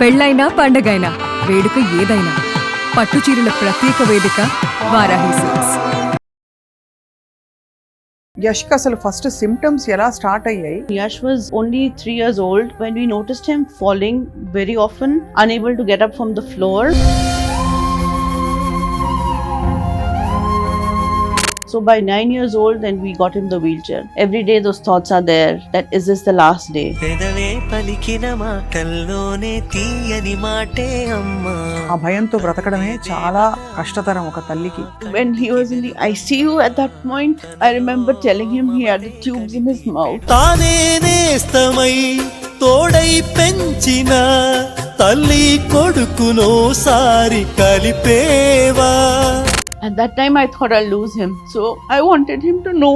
పెళ్ళైనా పండగైనా వేడుక ఏదైనా పట్టుచీరల ప్రత్యేక వేదిక వారాహి సిల్క్స్. Yash అసలు ఫస్ట్ సిమ్టమ్స్ ఎలా స్టార్ట్ అయ్యాయి? Yash was only 3 years old when we noticed him falling very often, unable to get up from the floor. So by 9 years old, then we got him the wheelchair. Every day those thoughts are there that is this the last day? ఆ భయంతో బ్రతకడమే చాలా కష్టతరం ఒక తల్లికి. When he was in the ICU at that point, I remember telling him he had the tubes in his mouth. తోడై పెంచిన తల్లి కొడుకునో సారి కలిపేవా. At that time I thought I'll lose him, so I wanted him to know.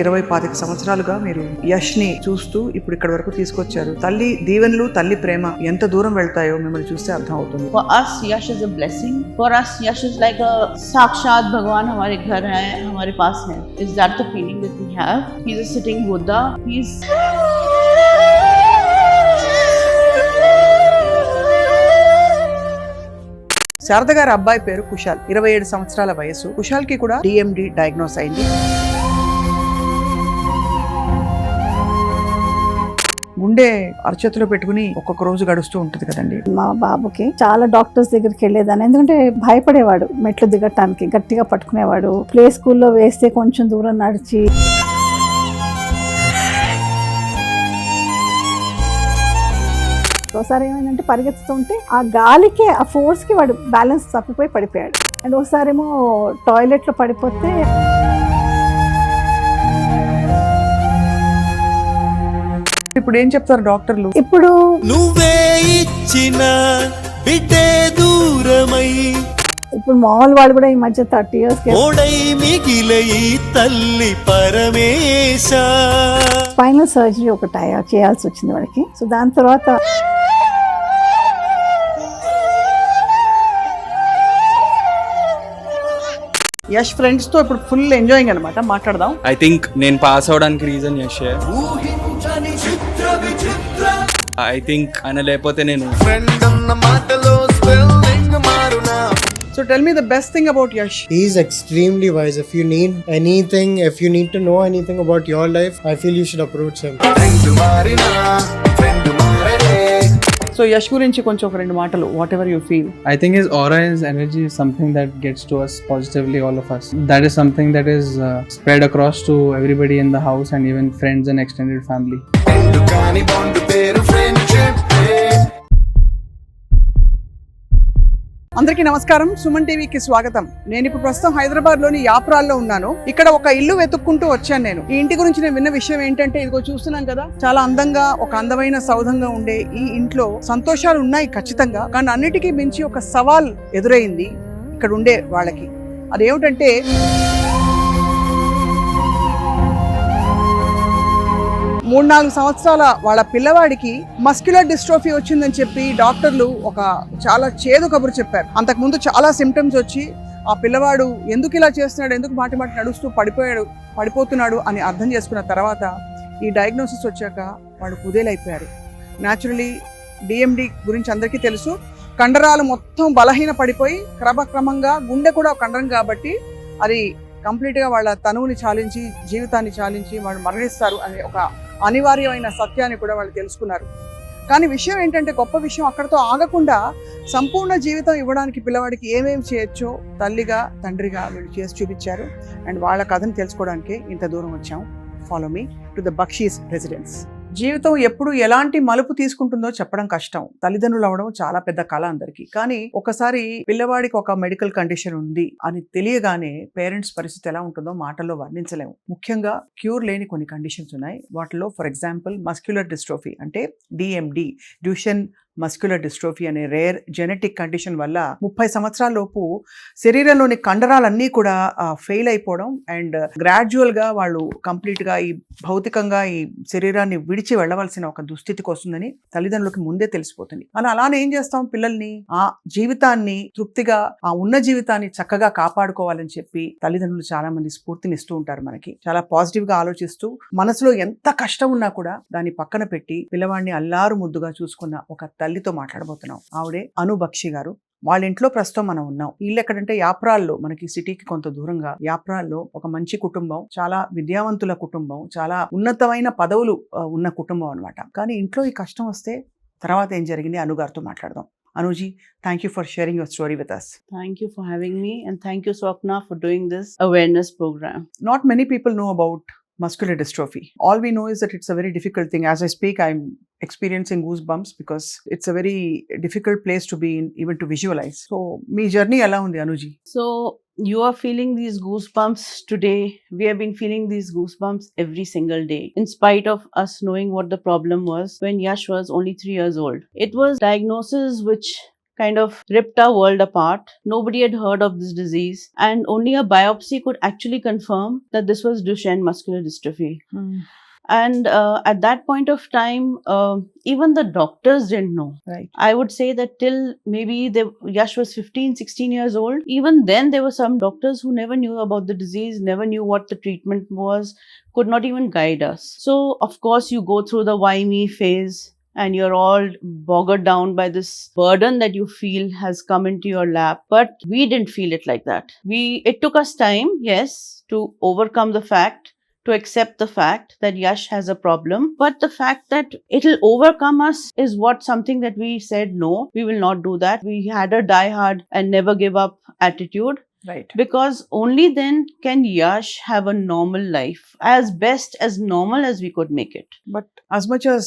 ఇరవై 25 సంవత్సరాలుగా మీరు యష్ ని చూస్తూ ఇప్పుడు ఇక్కడ వరకు తీసుకొచ్చారు. తల్లి దీవెనలు, తల్లి ప్రేమ ఎంత దూరం వెళ్తాయో మిమ్మల్ని చూస్తే అర్థం అవుతుంది. For us, Yash is a blessing. For us, Yash is like a Sakshat Bhagwan हमारे घर है, हमारे पास है. Is that the feeling that we have? He's a sitting Buddha. He's Sharada గారి అబ్బాయి పేరు కుశాల్. 27 సంవత్సరాల వయసు. కుశాల్ కి కూడా DMD డయాగ్నోస్ అయింది. గుండె అరచేతిలో పెట్టుకుని ఒక్కొక్క రోజు గడుస్తూ ఉంటుంది కదండి. మా బాబుకి చాలా డాక్టర్స్ దగ్గరికి వెళ్ళేదాన్ని, ఎందుకంటే భయపడేవాడు. మెట్లు దిగటానికి గట్టిగా పట్టుకునేవాడు. ప్లే స్కూల్లో వేస్తే కొంచెం దూరం నడిచి ఒకసారి ఏమైందంటే పరిగెత్తుతుంటే ఆ గాలికి, ఆ ఫోర్స్ కి వాడు బ్యాలెన్స్ తప్పిపోయి పడిపోయాడు. అండ్ ఒకసారి ఏమో టాయిలెట్ లో పడిపోతే ఇప్పుడు ఏం చెప్తారు డాక్టర్లు? ఇప్పుడు నువ్వే ఇచ్చిన బిడ్డే దూరమై ఇప్పుడు మామూలు వాళ్ళు కూడా ఈ మధ్య 30 years ఓడై మిగిలే ఈ తల్లి పరమేశ. స్పైనల్ సర్జరీ ఒకటి చేయాల్సి వచ్చింది వాడికి. సో దాని తర్వాత యష్ ఫ్రెండ్స్ తో ఇప్పుడు ఫుల్ ఎంజాయింగ్ అన్నమాట. మాట్లాడదాం. ఐ థింక్ నేను పాస్ అవడానికి రీజన్ యష్. ఐ థింక్ ఆయన లేకపోతే నేను. So tell me the best thing about Yash. He is extremely wise. If you need anything, if you need to know anything about your life, I feel you should approach him. So Yash గురించి కొంచెం ఒక రెండు మాటలు, what ever you feel. I think his aura, his energy is something that gets to us positively, all of us. That is something that is spread across to everybody in the house and even friends and extended family. అందరికీ నమస్కారం. సుమన్ టీవీకి స్వాగతం. నేను ఇప్పుడు ప్రస్తుతం హైదరాబాద్ లోని యాప్రాల్లో ఉన్నాను. ఇక్కడ ఒక ఇల్లు వెతుక్కుంటూ వచ్చాను నేను. ఈ ఇంటి గురించి నేను విన్న విషయం ఏంటంటే, ఇదిగో చూస్తున్నాం కదా, చాలా అందంగా ఒక అందమైన సౌధంగా ఉండే ఈ ఇంట్లో సంతోషాలు ఉన్నాయి ఖచ్చితంగా, కానీ అన్నిటికీ మించి ఒక సవాల్ ఎదురైంది ఇక్కడ ఉండే వాళ్ళకి. అదేమిటంటే 3-4 సంవత్సరాల వాళ్ళ పిల్లవాడికి మస్క్యులర్ డిస్ట్రోఫీ వచ్చిందని చెప్పి డాక్టర్లు ఒక చాలా చేదు కబురు చెప్పారు. అంతకుముందు చాలా సిమ్టమ్స్ వచ్చి ఆ పిల్లవాడు ఎందుకు ఇలా చేస్తున్నాడు, ఎందుకు మాటి నడుస్తూ పడిపోతున్నాడు అని అర్థం చేసుకున్న తర్వాత ఈ డయాగ్నోసిస్ వచ్చాక వాళ్ళు కుదేలైపోయారు. న్యాచురలీ DMD గురించి అందరికీ తెలుసు. కండరాలు మొత్తం బలహీన పడిపోయి క్రమక్రమంగా గుండె కూడా ఒక కండరం కాబట్టి అది కంప్లీట్గా వాళ్ళ తనువుని చాలించి, జీవితాన్ని చాలించి వాళ్ళు మరణిస్తారు అనే ఒక అనివార్యమైన సత్యాన్ని కూడా వాళ్ళు తెలుసుకున్నారు. కానీ విషయం ఏంటంటే, గొప్ప విషయం అక్కడతో ఆగకుండా సంపూర్ణ జీవితం ఇవ్వడానికి పిల్లవాడికి ఏమేమి చేయొచ్చో తల్లిగా, తండ్రిగా వీళ్ళు చేసి చూపించారు. అండ్ వాళ్ళ కథను తెలుసుకోవడానికి ఇంత దూరం వచ్చాం. Follow me to the Bakshis residence. జీవితం ఎప్పుడు ఎలాంటి మలుపు తీసుకుంటుందో చెప్పడం కష్టం. తల్లిదండ్రులు అవడం చాలా పెద్ద కళ అందరికీ. కానీ ఒకసారి పిల్లవాడికి ఒక మెడికల్ కండిషన్ ఉంది అని తెలియగానే పేరెంట్స్ పరిస్థితి ఎలా ఉంటుందో మాటల్లో వర్ణించలేము. ముఖ్యంగా క్యూర్ లేని కొన్ని కండిషన్స్ ఉన్నాయి. వాటిలో ఫర్ ఎగ్జాంపుల్ మస్క్యులర్ డిస్ట్రోఫీ అంటే DMD, డ్యూషన్ మస్క్యులర్ డిస్ట్రోఫీ అనే రేర్ జెనెటిక్ కండిషన్ వల్ల 30 సంవత్సరాల లోపు శరీరంలోని కండరాలన్నీ కూడా ఫెయిల్ అయిపోవడం అండ్ గ్రాడ్యువల్ గా వాళ్ళు కంప్లీట్ గా ఈ భౌతికంగా ఈ శరీరాన్ని విడిచి వెళ్ళవలసిన ఒక దుస్థితికి వస్తుందని తల్లిదండ్రులకి ముందే తెలిసిపోతుంది. అలానే ఏం చేస్తాం, పిల్లల్ని ఆ జీవితాన్ని తృప్తిగా ఆ ఉన్న జీవితాన్ని చక్కగా కాపాడుకోవాలని చెప్పి తల్లిదండ్రులు చాలా మంది స్ఫూర్తినిస్తూ ఉంటారు. మనకి చాలా పాజిటివ్ గా ఆలోచిస్తూ మనసులో ఎంత కష్టం ఉన్నా కూడా దాన్ని పక్కన పెట్టి పిల్లవాడిని అల్లారు ముద్దుగా చూసుకున్న ఒక తల్లితో మాట్లాడబోతున్నాం. ఆవిడే అను బక్షి గారు. వాళ్ళ ఇంట్లో ప్రస్తుతం మనం ఉన్నాం. ఇల్లు ఎక్కడంటే యాప్రాల్లో, మనకి సిటీకి కొంత దూరంగా యాప్రాల్లో ఒక మంచి కుటుంబం, చాలా విద్యావంతుల కుటుంబం, చాలా ఉన్నతమైన పదవులు ఉన్న కుటుంబం అన్నమాట. కానీ ఇంట్లో ఈ కష్టం వస్తే తర్వాత ఏం జరిగింది అను గారితో మాట్లాడదాం. Anuji, thank you for sharing your story with us. Thank you for having me, and thank you, Swapna, for doing this awareness program. Not many people know about muscular dystrophy. All we know is that it's a very difficult thing. As I speak, I'm experiencing goosebumps because it's a very difficult place to be in, even to visualize. So, me journey ela undi Anuji. So, you are feeling these goosebumps today. We have been feeling these goosebumps every single day, in spite of us knowing what the problem was when Yash was only 3 years old. It was diagnosis which kind of ripped our world apart. Nobody had heard of this disease, and only a biopsy could actually confirm that this was Duchenne muscular dystrophy. And at that point of time, even the doctors didn't know. Right. I would say that till maybe Yash was 15, 16 years old, even then there were some doctors who never knew about the disease, never knew what the treatment was, could not even guide us. So, of course, you go through the why me phase, and you're all bogged down by this burden that you feel has come into your lap. But we didn't feel it like that. It took us time, yes, to overcome the fact, to accept the fact that Yash has a problem. But the fact that it'll overcome us is something that we said, no, we will not do that. We had a die hard and never give up attitude. Right. Because only then can Yash have a normal life, as best as normal as we could make it. But as much as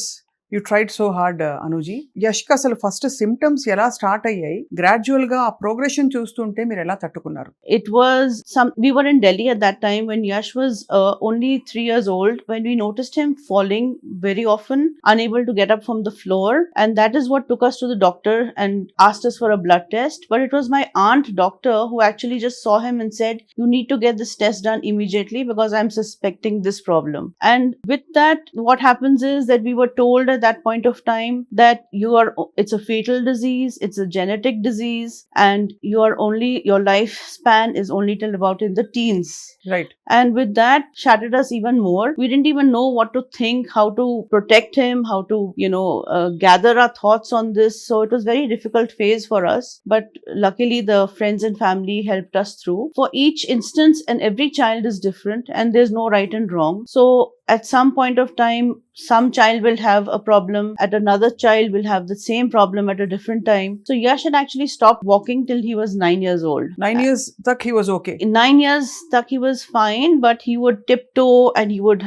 you tried so hard, Anuji, యష్కి అసలు first symptoms ఎలా start అయ్యాయి, gradual గా ఆ progression చూస్తుంటే మీరు ఎలా తట్టుకున్నారు? It was we were in Delhi at that time when Yash was only 3 years old, when we noticed him falling very often, unable to get up from the floor, and that is what took us to the doctor and asked us for a blood test. But it was my aunt doctor who actually just saw him and said, you need to get this test done immediately because I'm suspecting this problem. And with that, what happens is that we were told at that point of time that it's a fatal disease, it's a genetic disease, and your lifespan is only till about in the teens. Right. And with that shattered us even more. We didn't even know what to think, how to protect him, how to gather our thoughts on this. So it was very difficult phase for us, but luckily the friends and family helped us through. For each instance, and every child is different, and there's no right and wrong. So at some point of time, some child will have a problem, at another child will have the same problem at a different time. So Yash had actually stopped walking till he was 9 years old. 9 years tak he was okay. In 9 years tak he was fine, but he would tiptoe and he would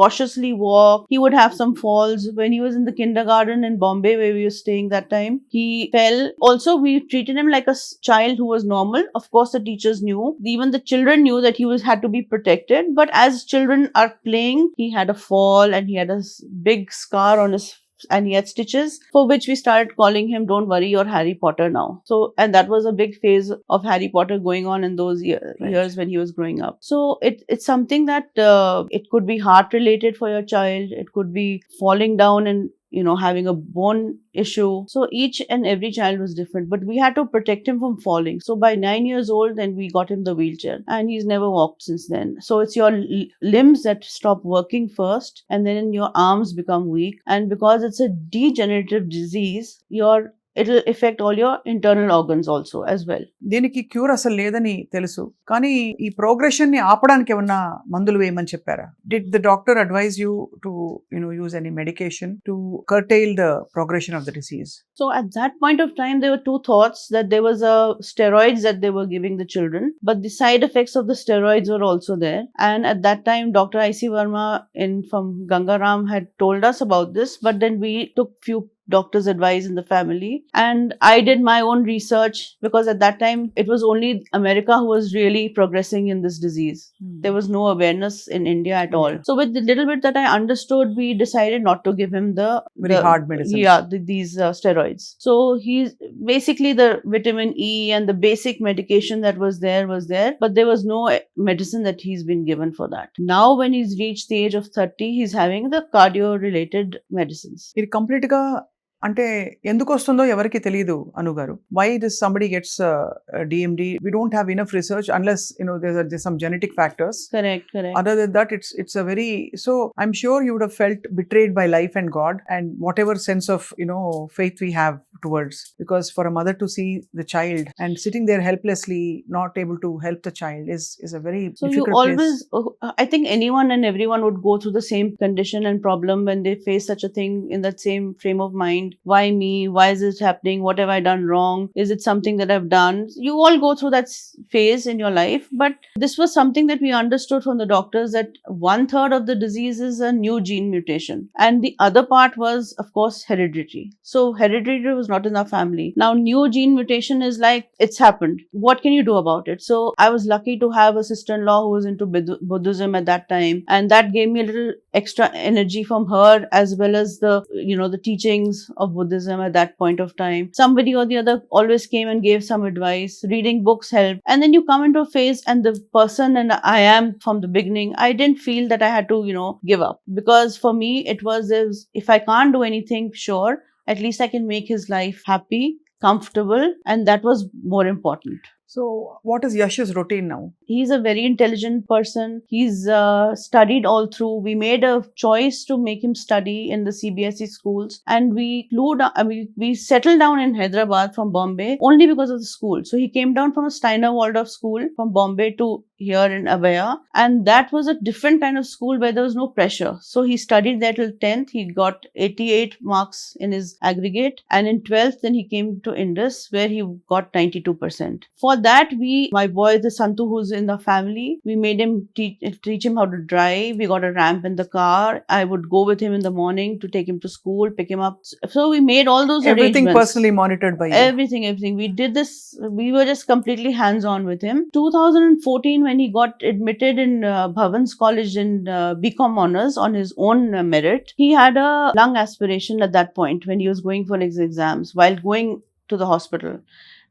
cautiously walk. He would have some falls. When he was in the kindergarten in Bombay, where we were staying that time, he fell. Also, we treated him like a child who was normal. Of course, the teachers knew. Even the children knew that he had to be protected. But as children are playing, he had a fall and he had a big scar on his, and he had stitches, for which we started calling him, don't worry, you're Harry Potter now. So, and that was a big phase of Harry Potter going on in those years when he was growing up. So it's something that it could be heart related for your child, it could be falling down and having a bone issue. So each and every child was different, but we had to protect him from falling. So by 9 years old, then we got him the wheelchair, and he's never walked since then. So it's your limbs that stop working first, and then your arms become weak. And because it's a degenerative disease, it'll affect all your internal organs also as well. దీనికి cure అసలు లేదని తెలుసు, కానీ ఈ progression ని ఆపడానికి ఏమన్నా మందులు వేయమని చెప్పారా? Did the doctor advise you to use any medication to curtail the progression of the disease? So at that point of time, there were two thoughts, that there was steroids that they were giving the children, but the side effects of the steroids were also there. And at that time, Dr. I.C. Verma from Gangaram had told us about this, but then we took few doctor's advice in the family. And I did my own research because at that time it was only America who was really progressing in this disease. There was no awareness in India at all. So with the little bit that I understood, we decided not to give him the Very hard medicines. Yeah, these steroids. So he's basically the vitamin E and the basic medication that was there, but there was no medicine that he's been given for that. Now when he's reached the age of 30, he's having the cardio related medicines. ఇది complete గా అంటే ఎందుకు వస్తుందో ఎవరికి తెలియదు అనుగారు. Why this somebody gets DMD? We don't have enough research unless there some genetic factors. Correct. Other than that, it's a very, so I'm sure you would have felt betrayed by life and God and whatever sense of faith we have towards, because for a mother to see the child and sitting there helplessly not able to help the child is a very So you difficult always, place. I think anyone and everyone would go through the same condition and problem when they face such a thing in that same frame of mind. Why me? Why is it happening? What have I done wrong? Is it something that I've done? You all go through that phase in your life, but this was something that we understood from the doctors, that 1/3 of the disease is a new gene mutation, and the other part was, of course, hereditary. So hereditary was not in our family. Now new gene mutation is like, it's happened. What can you do about it? So I was lucky to have a sister-in-law who was into Buddhism at that time, and that gave me a little extra energy from her, as well as the the teachings of Buddhism at that point of time. Somebody or the other always came and gave some advice. Reading books helped. And then you come into a phase, and the person and I am from the beginning, I didn't feel that I had to give up, because for me it was, if I can't do anything, sure, at least I can make his life happy, comfortable, and that was more important. So what is Yash's routine now? He's a very intelligent person. He's studied all through. We made a choice to make him study in the CBSE schools, and we settled down in Hyderabad from Bombay only because of the school. So he came down from a Steiner Waldorf school from Bombay to here in Abaya, and that was a different kind of school where there was no pressure. So he studied there till 10th. He got 88 marks in his aggregate, and in 12th then he came to Indus, where he got 92%. For that, my boy, the Santu, who's in the family, we made him teach him how to drive. We got a ramp in the car. I would go with him in the morning to take him to school, pick him up. So we made all those Everything arrangements. personally monitored by you. Everything. We did this. We were just completely hands-on with him. 2014, when he got admitted in Bhavan's College in BCom Honours on his own merit, he had a lung aspiration at that point when he was going for his exams while going to the hospital.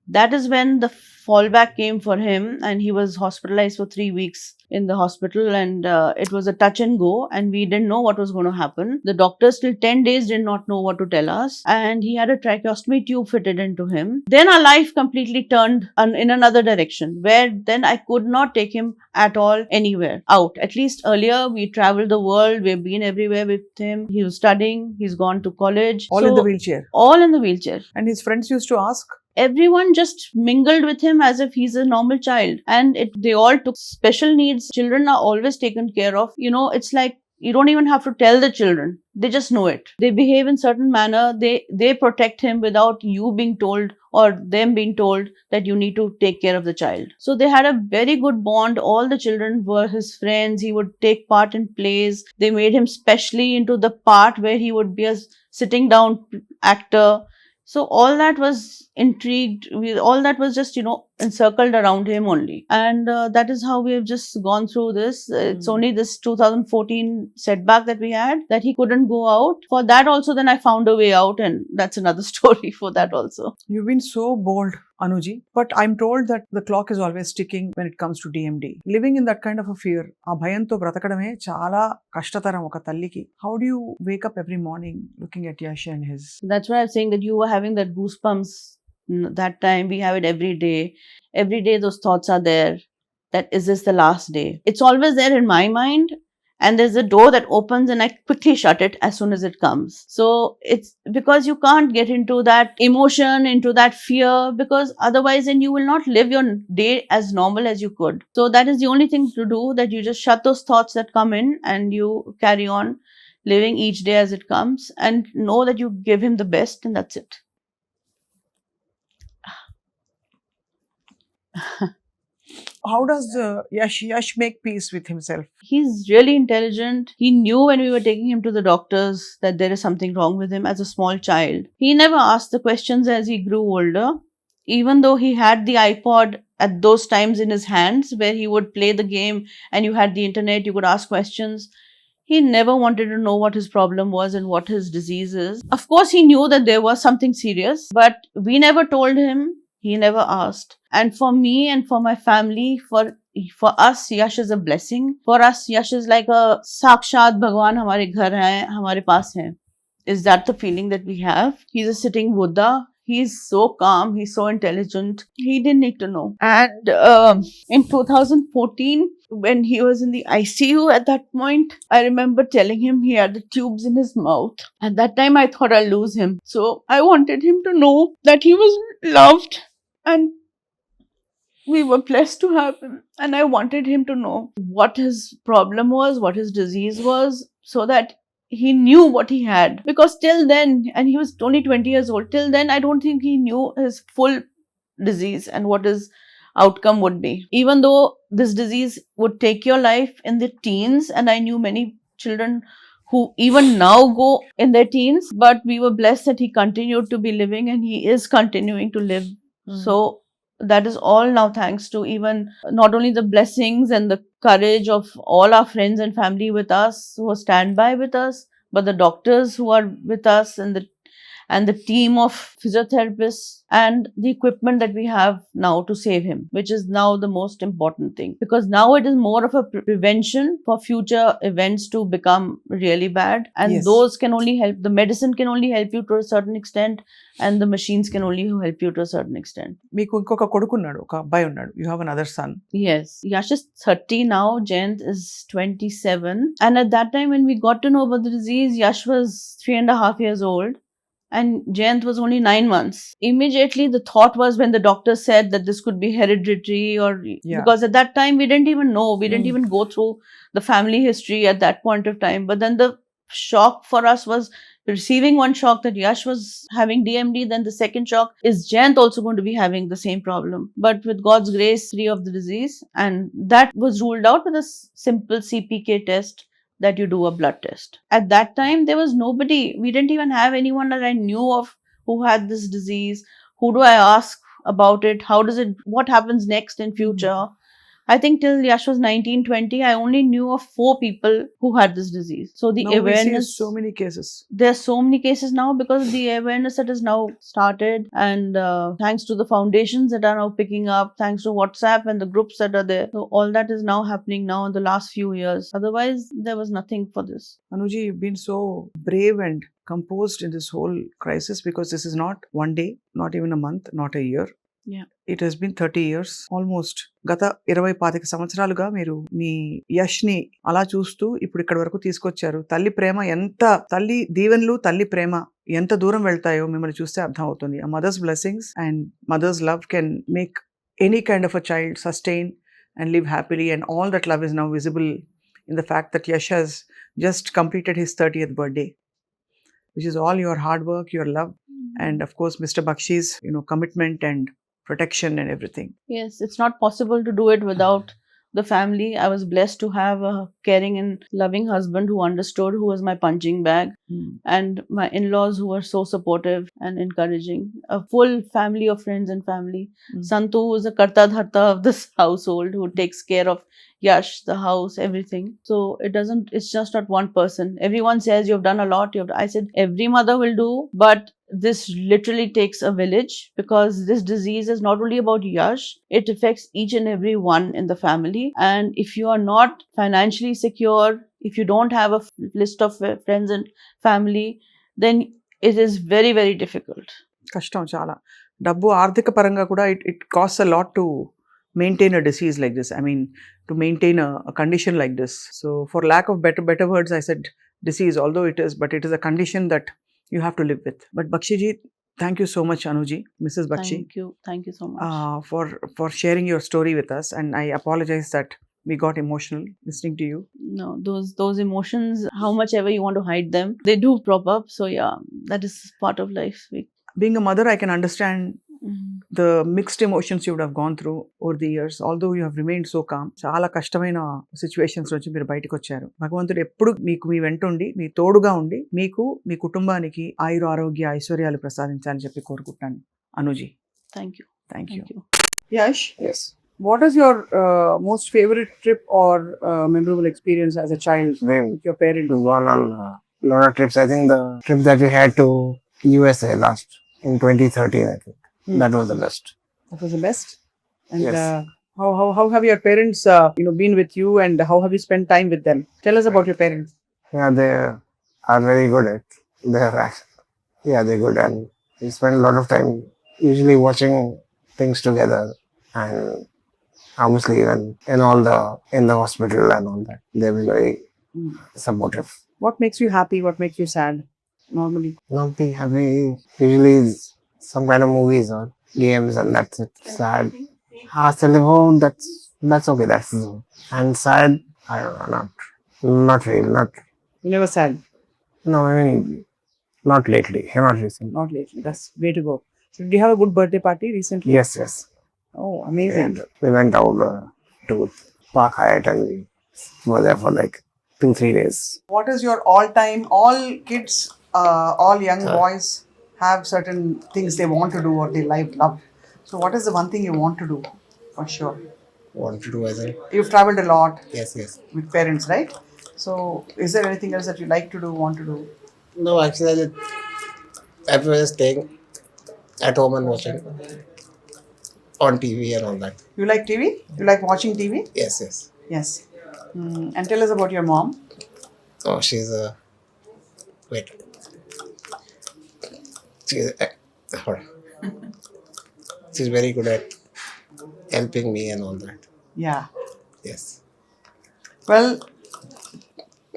That is when the fallback came for him, and he was hospitalized for 3 weeks in the hospital, and it was a touch and go, and we didn't know what was going to happen. The doctors till 10 days did not know what to tell us, and he had a tracheostomy tube fitted into him. Then our life completely turned in another direction, where then I could not take him at all anywhere out. At least earlier we traveled the world, we've been everywhere with him. He was studying, he's gone to college. All in the wheelchair. All in the wheelchair. And his friends used to ask, everyone just mingled with him as if he's a normal child, and they all took special needs. Children are always taken care of. It's like you don't even have to tell the children, they just know it. They behave in certain manner. They protect him without you being told or them being told that you need to take care of the child. So they had a very good bond. All the children were his friends. He would take part in plays. They made him specially into the part where he would be a sitting down actor. So all that was intrigued. All that was just, encircled around him only. And that is how we have just gone through this. It's only this 2014 setback that we had, that he couldn't go out. For that also, then I found a way out, and that's another story for that also. You've been so bold, Anuji, but I'm told that the clock is always ticking when it comes to DMD. Living in that kind of a fear, ఆ భయంతో బ్రతకడమే చాలా కష్టతరం ఒక తల్లికి. How do you wake up every morning looking at Yash and his? That's why I'm saying that you were having that goosebumps that time. We have it every day. Every day those thoughts are there, that is this the last day? It's always there in my mind, and there's a door that opens and I quickly shut it as soon as it comes. So it's because you can't get into that emotion, into that fear, because otherwise then you will not live your day as normal as you could. So that is the only thing to do, that you just shut those thoughts that come in and you carry on living each day as it comes, and know that you give him the best, and that's it. How does Yash make peace with himself? He's really intelligent. He knew when we were taking him to the doctors that there is something wrong with him as a small child. He never asked the questions as he grew older. Even though he had the iPod at those times in his hands where he would play the game and you had the internet, you could ask questions. He never wanted to know what his problem was and what his disease is. Of course, he knew that there was something serious, but we never told him. He never asked. And for me and for my family, for us, Yash is a blessing. For us, Yash is like a Sakshat Bhagwan hamare ghar hai, hamare paas hai. Is that the feeling that we have? He's a sitting Buddha. He's so calm. He's so intelligent. He didn't need to know. And in 2014, when he was in the ICU at that point, I remember telling him he had the tubes in his mouth. At that time, I thought I'll lose him. So I wanted him to know that he was loved and we were blessed to have him. And I wanted him to know what his problem was, what his disease was, so that he knew what he had. Because till then, and he was only 20 years old, till then I don't think he knew his full disease and what his outcome would be. Even though this disease would take your life in the teens, and I knew many children who even now go in their teens, but we were blessed that he continued to be living and he is continuing to live. So that is all now thanks to even not only the blessings and the courage of all our friends and family with us who stand by with us, but the doctors who are with us and the team of physiotherapists and the equipment that we have now to save him, which is now the most important thing. Because now it is more of a prevention for future events to become really bad. And Yes. those can only help, the medicine can only help you to a certain extent, and the machines can only help you to a certain extent. మీకు ఇంకొక కొడుకున్నాడు, ఒక అబ్బాయి ఉన్నాడు. You have another son. Yes. Yash is 30 now, Jayant is 27. And at that time when we got to know about the disease, Yash was 3.5 years old. And Jayant was only 9 months. Immediately, the thought was when the doctor said that this could be hereditary, or because at that time we didn't even know, we didn't even go through the family history at that point of time. But then the shock for us was receiving one shock that Yash was having DMD. Then the second shock is Jayant also going to be having the same problem, but with God's grace, free of the disease. And that was ruled out with a simple CPK test, that you do a blood test. At that time, there was nobody. We didn't even have anyone that I knew of who had this disease. Who do I ask about it? How does it, what happens next in future? I think till Yash was 19, 20, I only knew of 4 people who had this disease. So the Now awareness, we see so many cases. there are so many cases now because of the awareness that has now started, and thanks to the foundations that are now picking up, thanks to WhatsApp and the groups that are there. So all that is now happening now in the last few years. Otherwise, there was nothing for this. Anuji, you've been so brave and composed in this whole crisis, because this is not one day, not even a month, not a year. Yeah. It has been 30 years almost. గత 20-25 సంవత్సరాలుగా మీరు మీ యష్ని అలా చూస్తూ ఇప్పుడు ఇక్కడ వరకు తీసుకొచ్చారు. తల్లి ప్రేమ ఎంత, తల్లి దీవెనలు, తల్లి ప్రేమ ఎంత దూరం వెళ్తాయో మిమ్మల్ని చూస్తే అర్థం అవుతుంది. A mother's blessings and mother's love can make any kind of a child sustain and live happily, and all that love is now visible in the fact that Yash has just completed his 30th birthday, which is all your hard work, your love, and of course Mr. Bakshi's commitment and protection and everything. Yes, it's not possible to do it without the family. I was blessed to have a caring and loving husband who understood, who was my punching bag, and my in-laws who were so supportive and encouraging. A full family of friends and family. Santu is a karta dharta of this household who takes care of Yash, the house, everything. So it's just not one person. Everyone says you've done a lot. I said every mother will do, but this literally takes a village, because this disease is not only about Yash, it affects each and every one in the family. And if you are not financially secure, if you don't have a list of friends and family, then it is very, very difficult. కష్టం చాలా. డబ్బు ఆర్థిక పరంగా కూడా it costs a lot to maintain a disease like this. I mean, to maintain a condition like this. So for lack of better words, I said disease, although it is, but it is a condition that you have to live with. But Bakshiji, thank you so much, Anuji, Mrs. Bakshi. Thank you so much for sharing your story with us. And I apologize that we got emotional listening to you. No, those emotions, how much ever you want to hide them, they do prop up. So yeah, that is part of life. Being a mother, I can understand the mixed emotions you would have gone through over the years, although you have remained so calm. చాలా కష్టమైన situations నుంచి మీరు బయటకు వచ్చారు. భగవంతుడు ఎప్పుడు మీకు మీ వెంట ఉండి మీ తోడుగా ఉండి మీకు మీ కుటుంబానికి ఆయుర ఆరోగ్య ఐశ్వర్యాలు ప్రసాదించాలని చెప్పి కోరుకుంటున్నాను. అనుజీ, Thank you. Thank you. Thank you. Yash, Yes. what is your most favorite trip or memorable experience as a child with your parents? We've gone on a lot of trips. I think the trip that we had to USA last in 2013, I think that was the best. That was the best. And Yes. how have your parents been with you, and how have you spent time with them? Tell us about your parents. Yeah, they are very good at their action. Yeah, they're good, and we spend a lot of time usually watching things together, and obviously even in the hospital and all that, they've been very supportive. What makes you happy? What makes you sad? Normally, Not be happy. Usually some kind of movies or games, and that's it. Sad. Telephone, that's okay. That's and sad. I don't know. Not really. you never sad. No, I mean not lately. Not recently. Not lately. That's way to go. So did you have a good birthday party recently? Yes. Oh, amazing. And we went out to Park Hyatt, and we were there for like 2-3 days. What is your all-time? All kids, all young boys have certain things they want to do or they love. So what is the one thing you want to do for sure? Want to do as well? You've traveled a lot Yes. with parents, right? So is there anything else that you like to do, want to do? No, actually, I prefer staying at home and watching on TV and all that. You like TV? You like watching TV? Yes. Yes. And tell us about your mom. Oh, she's a wait. Hold on. She's very good at helping me and all that. Yeah. Yes. Well,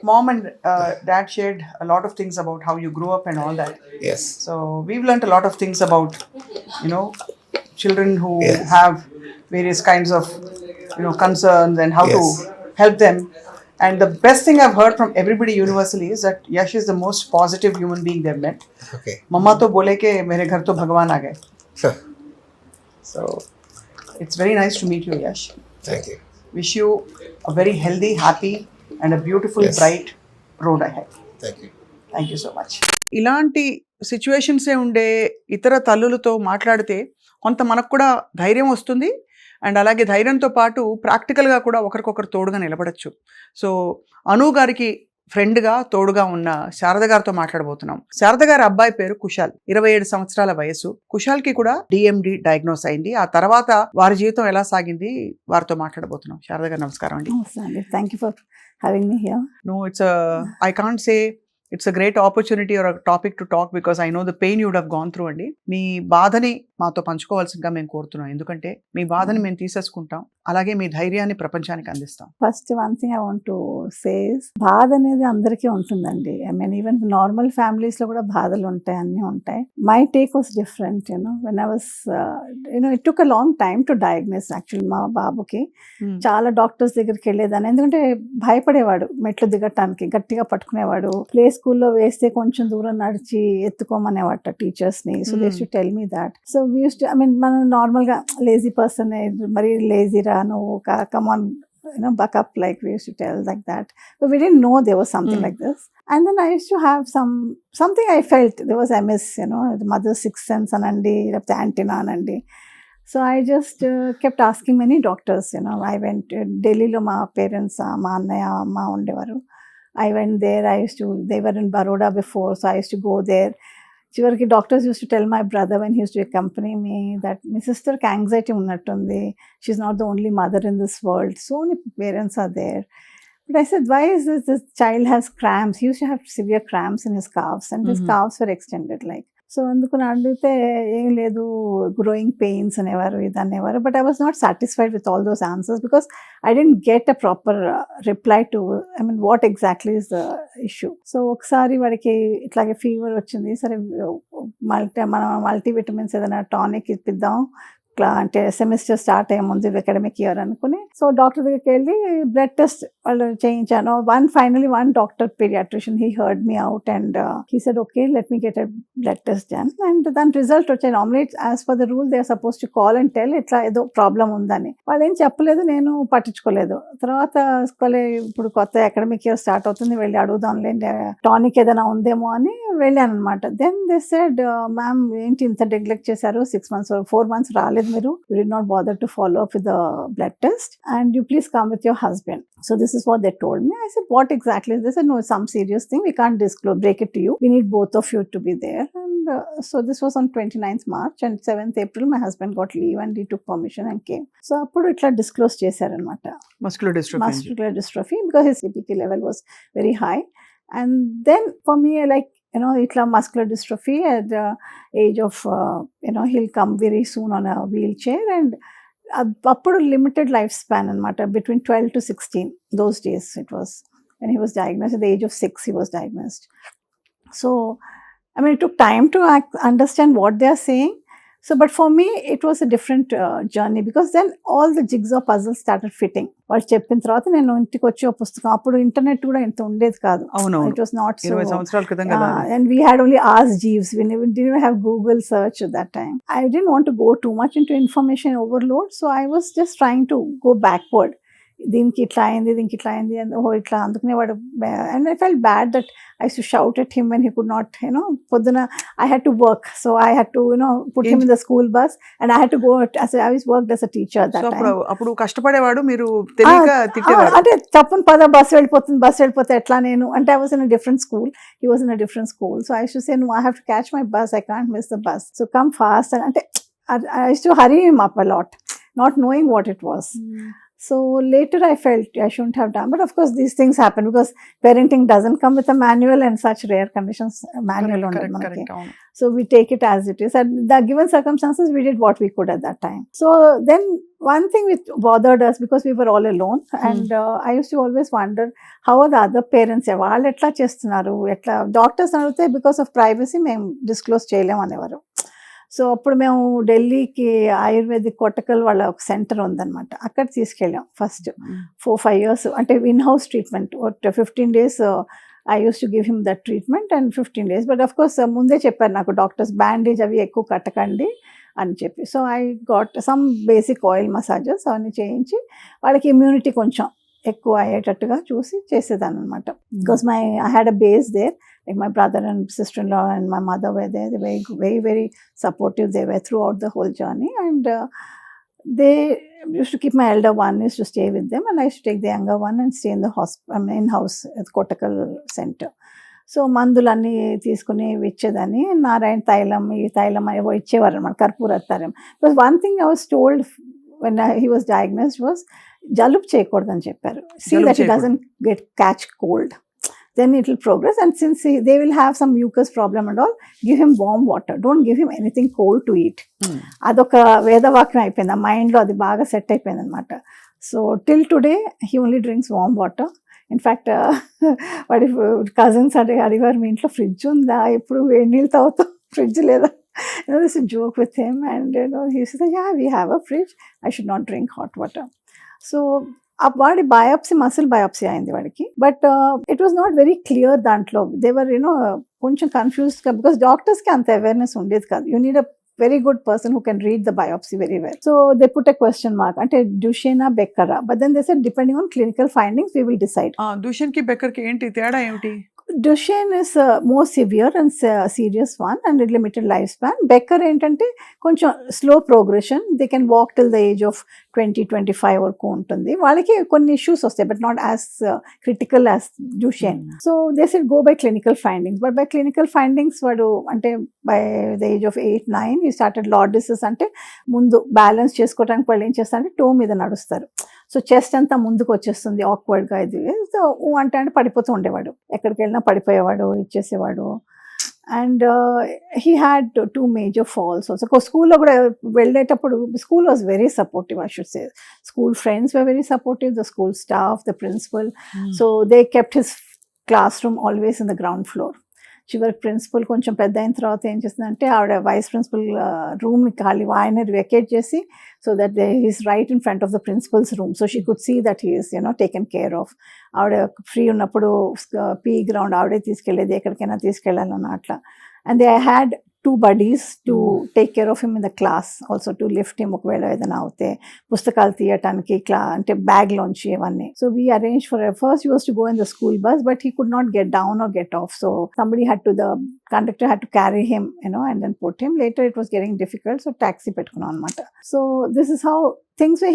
mom and dad shared a lot of things about how you grew up and all that. Yes. So we've learnt a lot of things about, children who Yes. have various kinds of, concerns and how Yes. to help them. And the best thing I've heard from everybody universally is that Yash is the most positive human being they've met. Okay. Mama to bole ke mere ghar to Bhagwan aa gaye. Sure. So it's very nice to meet you, Yash. Thank you. Wish you a very healthy, happy and a beautiful, Yes. bright road ahead. Thank you. Thank you so much. ఇలాంటి సిచ్యువేషన్సే ఉండే ఇతర తల్లులతో మాట్లాడితే కొంత మనకు కూడా ధైర్యం వస్తుంది. And అలాగే ధైర్యంతో పాటు ప్రాక్టికల్గా కూడా ఒకరికొకరు తోడుగా నిలబడచ్చు. సో అను గారికి ఫ్రెండ్గా తోడుగా ఉన్న శారద గారితో మాట్లాడబోతున్నాం. శారద గారి అబ్బాయి పేరు కుశాల్, 27 సంవత్సరాల వయసు. కుశాల్కి కూడా DMD డయాగ్నోస్ అయింది. ఆ తర్వాత వారి జీవితం ఎలా సాగింది వారితో మాట్లాడబోతున్నాం. శారద గారు నమస్కారం అండి. Thank you for having me here. No, I can't say it's a great opportunity or a topic to talk because I know the pain you would have gone through అండి. మీ బాధని మాతో పంచుకోవాల్సిందిగా మేము కోరుతున్నాం. ఎందుకంటే మీ బాధని మేము తీసేసుకుంటాం, అలాగే మీ ధైర్యాన్ని ప్రపంచానికి అందిస్తాం. First one thing I want to say బాధ అనేది అందరికీ ఉంటుందండి. I mean even normal families లో కూడా బాధలు ఉంటాయి, అన్నీ ఉంటాయి. My take was different. When I was it took a long time to diagnose. Actually మా బాబుకి చాలా డాక్టర్స్ దగ్గరికి వెళ్ళేదాన్ని, ఎందుకంటే భయపడేవాడు. మెట్లు దిగటానికి గట్టిగా పట్టుకునేవాడు. ప్లే స్కూల్లో వేస్తే కొంచెం దూరం నడిచి ఎత్తుకోమనేవాట టీచర్స్ ని. So they to tell me that. So we use to, I mean మనం నార్మల్ గా లేజీ పర్సన్, మరి లేజీరా నువ్వు, come on, buck up, like we used to tell like that. But we didn't know there was something like this. And then I used to have something I felt there was MS, the mother's sixth sense anandi, the antenna anandi. So I just kept asking many doctors. I went to Delhi lo ma parents, ma annaya amma undevaru. I went there. They were in Baroda before, so I used to go there. చివరికి doctors use to tell my brother when he use to accompany me that me సిస్టర్కి anxiety ఉన్నట్టుంది, she's not the only mother in this world, so many parents are there. But I said, why is this child has cramps? He used to have severe cramps in his calves, and his calves were extended like. So అందుకు అడిగితే ఏం లేదు, growing pains అనేవారు, ఇది అనేవారు. But I was not satisfied with all those answers because I didn't get a proper reply to, I mean what exactly is the issue. So ఒకసారి వాడికి ఇట్లాగే ఫీవర్ వచ్చింది. సరే మనం మల్టీవిటమిన్స్ ఏదైనా టానిక్ ఇప్పిద్దాం, అంటే సెమిస్టర్ స్టార్ట్ అయ్యే ముందు అకాడమిక్ ఇయర్ అనుకుని సో డాక్టర్ దగ్గరికి వెళ్ళి బ్లడ్ టెస్ట్ వాళ్ళు చేయించాను. One doctor pediatrician, he heard me out and he said, okay, let me get a blood test done. And then result వచ్చాయి. Normally as per the rule they are supposed to call and tell ఇట్లా ఏదో problem ఉందని. వాళ్ళు ఏం చెప్పలేదు, నేను పట్టించుకోలేదు. తర్వాత ఇప్పుడు కొత్త అకాడమిక్ ఇయర్ స్టార్ట్ అవుతుంది, వెళ్ళి అడుగుదాంలే టానిక్ ఏదైనా ఉందేమో అని వెళ్ళాను అనమాట. దెన్ దే సెడ్, మ్యామ్ ఏంటి ఇంత నెగ్లెక్ట్ చేశారు, 6 months or 4 months రాలేదు మీరు, you did not bother to follow up with the blood test and you please come with your husband. So this is what they told me. I said, what exactly is this? They said, no, it's some serious thing, we can't disclose, break it to you, we need both of you to be there. And so this was on 29th March and 7th April my husband got leave and he took permission and came. So appudu itla disclose చేశారనమాట muscular dystrophy because his CPK level was very high. And then for me, like, itla muscular dystrophy at the age of he'll come very soon on a wheelchair, and appudu limited lifespan anamata, between 12 to 16 those days it was when he was diagnosed. At the age of 6 he was diagnosed. So I mean, it took time to understand what they are saying. So but for me it was a different journey, because then all the jigsaw puzzles started fitting. వాళ్ళు చెప్పిన తర్వాత నేను ఇంటికి వచ్చి ఒక పుస్తకం, అప్పుడు internet కూడా ఇంత ఉండేది కాదు. It was not so 20 సంవత్సరాల క్రితం కదా. And we had only Ask Jeeves, we didn't have Google search at that time. I didn't want to go too much into information overload, so I was just trying to go backward. దీనికి ఇట్లా అయింది, దీనికి ఇట్లా అయింది, ఇట్లా అందుకనే వాడు. And I felt bad that I used to shout at him when he could not, పొద్దున I had to work, so I had to put him in the school bus and I had to go I was worked as a teacher at that time. అప్పుడు కష్టపడేవాడు, మీరు తెలియక తిట్టేవారు. అంటే తప్పని పద bus వెళ్ళిపోతే ఎట్లా నేను, అంటే I was in a different school, he was in a different school, so I used to say, no, I have to catch my bus, I can't miss the bus, so come fast. And అంటే I used to hurry him up a lot, not knowing what it was. So later I felt I shouldn't have done, but of course these things happen because parenting doesn't come with a manual, and such rare conditions manual ఉండదు మనకి. So we take it as it is, and the given circumstances we did what we could at that time. So then one thing which bothered us, because we were all alone, and I used to always wonder how are the other parents, వాళ్ళు ఎట్లా చేస్తున్నారు, ఎట్లా doctors అడిగితే because of privacy మేము disclose చేయలేము అనేవారు. So అప్పుడు మేము ఢిల్లీకి ఆయుర్వేదిక్ కొట్టకల్ వాళ్ళ ఒక సెంటర్ ఉందన్నమాట, అక్కడ తీసుకెళ్ళాం ఫస్ట్ 4-5 years, అంటే in house treatment. 15 days I used to give him that treatment, and 15 days, but of course ముందే చెప్పారు నాకు డాక్టర్స్, బ్యాండేజ్ అవి ఎక్కువ కట్టకండి అని చెప్పి. So I got some basic oil massages అవన్నీ చేయించి వాళ్ళకి ఇమ్యూనిటీ కొంచెం ఎక్కువ అయ్యేటట్టుగా చూసి చేసేదాన్ని అనమాట. Because I had a base there, like my brother and sister-in-law and my mother were there. They were very, very supportive. They were throughout the whole journey, and they used to keep my elder one used to stay with them, and I used to take the younger one and stay in the in-house at Kottakkal Center. So మందులన్నీ తీసుకుని ఇచ్చేదాన్ని. నారాయణ తైలం, ఈ తైలం ఏవో ఇచ్చేవారు అనమాట, కర్పూరత్తారం. Because one thing I was told when he was diagnosed was జలుబు చేయకూడదని చెప్పారు. See that he doesn't catch cold, then it will progress, and since they will have some mucus problem and all, give him warm water, don't give him anything cold to eat. అదొక వేదవాక్యం అయిపోయింది ఆ మైండ్లో, అది బాగా set అయిపోయింది అనమాట. So till today he only drinks warm water. In fact వాడి cousins అడిగారు, మీ ఇంట్లో ఫ్రిడ్జ్ ఉందా, ఎప్పుడు వేడి నీళ్ళు తాగుతాం, ఫ్రిడ్జ్ లేదా. This is a joke with him, and he said, yeah, we have a fridge, I should not drink hot water. So వాడి బయాప్సీ, మసిల్ బయాప్సీ అయింది వాడికి, but it was not very clear. దాంట్లో దేవర్ కొంచెం కన్ఫ్యూజ్డ్గా, because డాక్టర్స్కి అంత awareness ఉండేది కాదు. You need a very good person who can read the biopsy very well. So they put a question mark, ante Duchenne Becker, but then they said depending on clinical findings we will decide. Duchenne ki Becker ki enti teda emti? Duchenne is more severe and serious one, and limited lifespan. Becker ఏంటంటే కొంచెం slow progression, they can walk till the age of 20-25 వరకు ఉంటుంది. వాళ్ళకి కొన్ని issues వస్తాయి, but not as critical as Duchenne. So they said go by clinical findings, but by clinical findings వాడు అంటే by the age of 8-9 ఈ started లార్డిసెస్. అంటే ముందు బ్యాలెన్స్ చేసుకోవడానికి వాళ్ళు ఏం చేస్తారంటే టో మీద నడుస్తారు. సో చెస్ట్ అంతా ముందుకు వచ్చేస్తుంది ఆక్వర్డ్గా. ఇది సో అంటే పడిపోతూ ఉండేవాడు, ఎక్కడికి వెళ్ళినా పడిపోయేవాడు, ఇచ్చేసేవాడు. And he had 2 major falls also. స్కూల్లో కూడా వెళ్ళేటప్పుడు school was very supportive, I should say. School friends were very supportive, the school staff, the principal. So they kept his classroom always in the ground floor. చివరికి principal కొంచెం పెద్ద అయిన తర్వాత ఏం చేసిందంటే ఆవిడ వైస్ ప్రిన్సిపల్ రూమ్ని ఖాళీ ఆయన వెకేట్ చేసి so that is right in front of the principals room so she could see that he's taken care of. ఆవిడ ఫ్రీ ఉన్నప్పుడు పీ గ్రౌండ్ ఆవిడే తీసుకెళ్ళేది, ఎక్కడికైనా తీసుకెళ్ళాలన్న అట్లా. And they had 2 buddies to take care of him in the class, also to lift him ఒకవేళ ఏదైనా అవుతే పుస్తకాలు తీయటానికి అంటే బ్యాగ్ లోంచి ఇవన్నీ. So we arranged for first he was to go in the school bus but he could not get down or get off, so the conductor had to carry him and then put him. Later it was getting difficult, so taxi పెట్టుకున్నాం అన్నమాట. So this is how things were.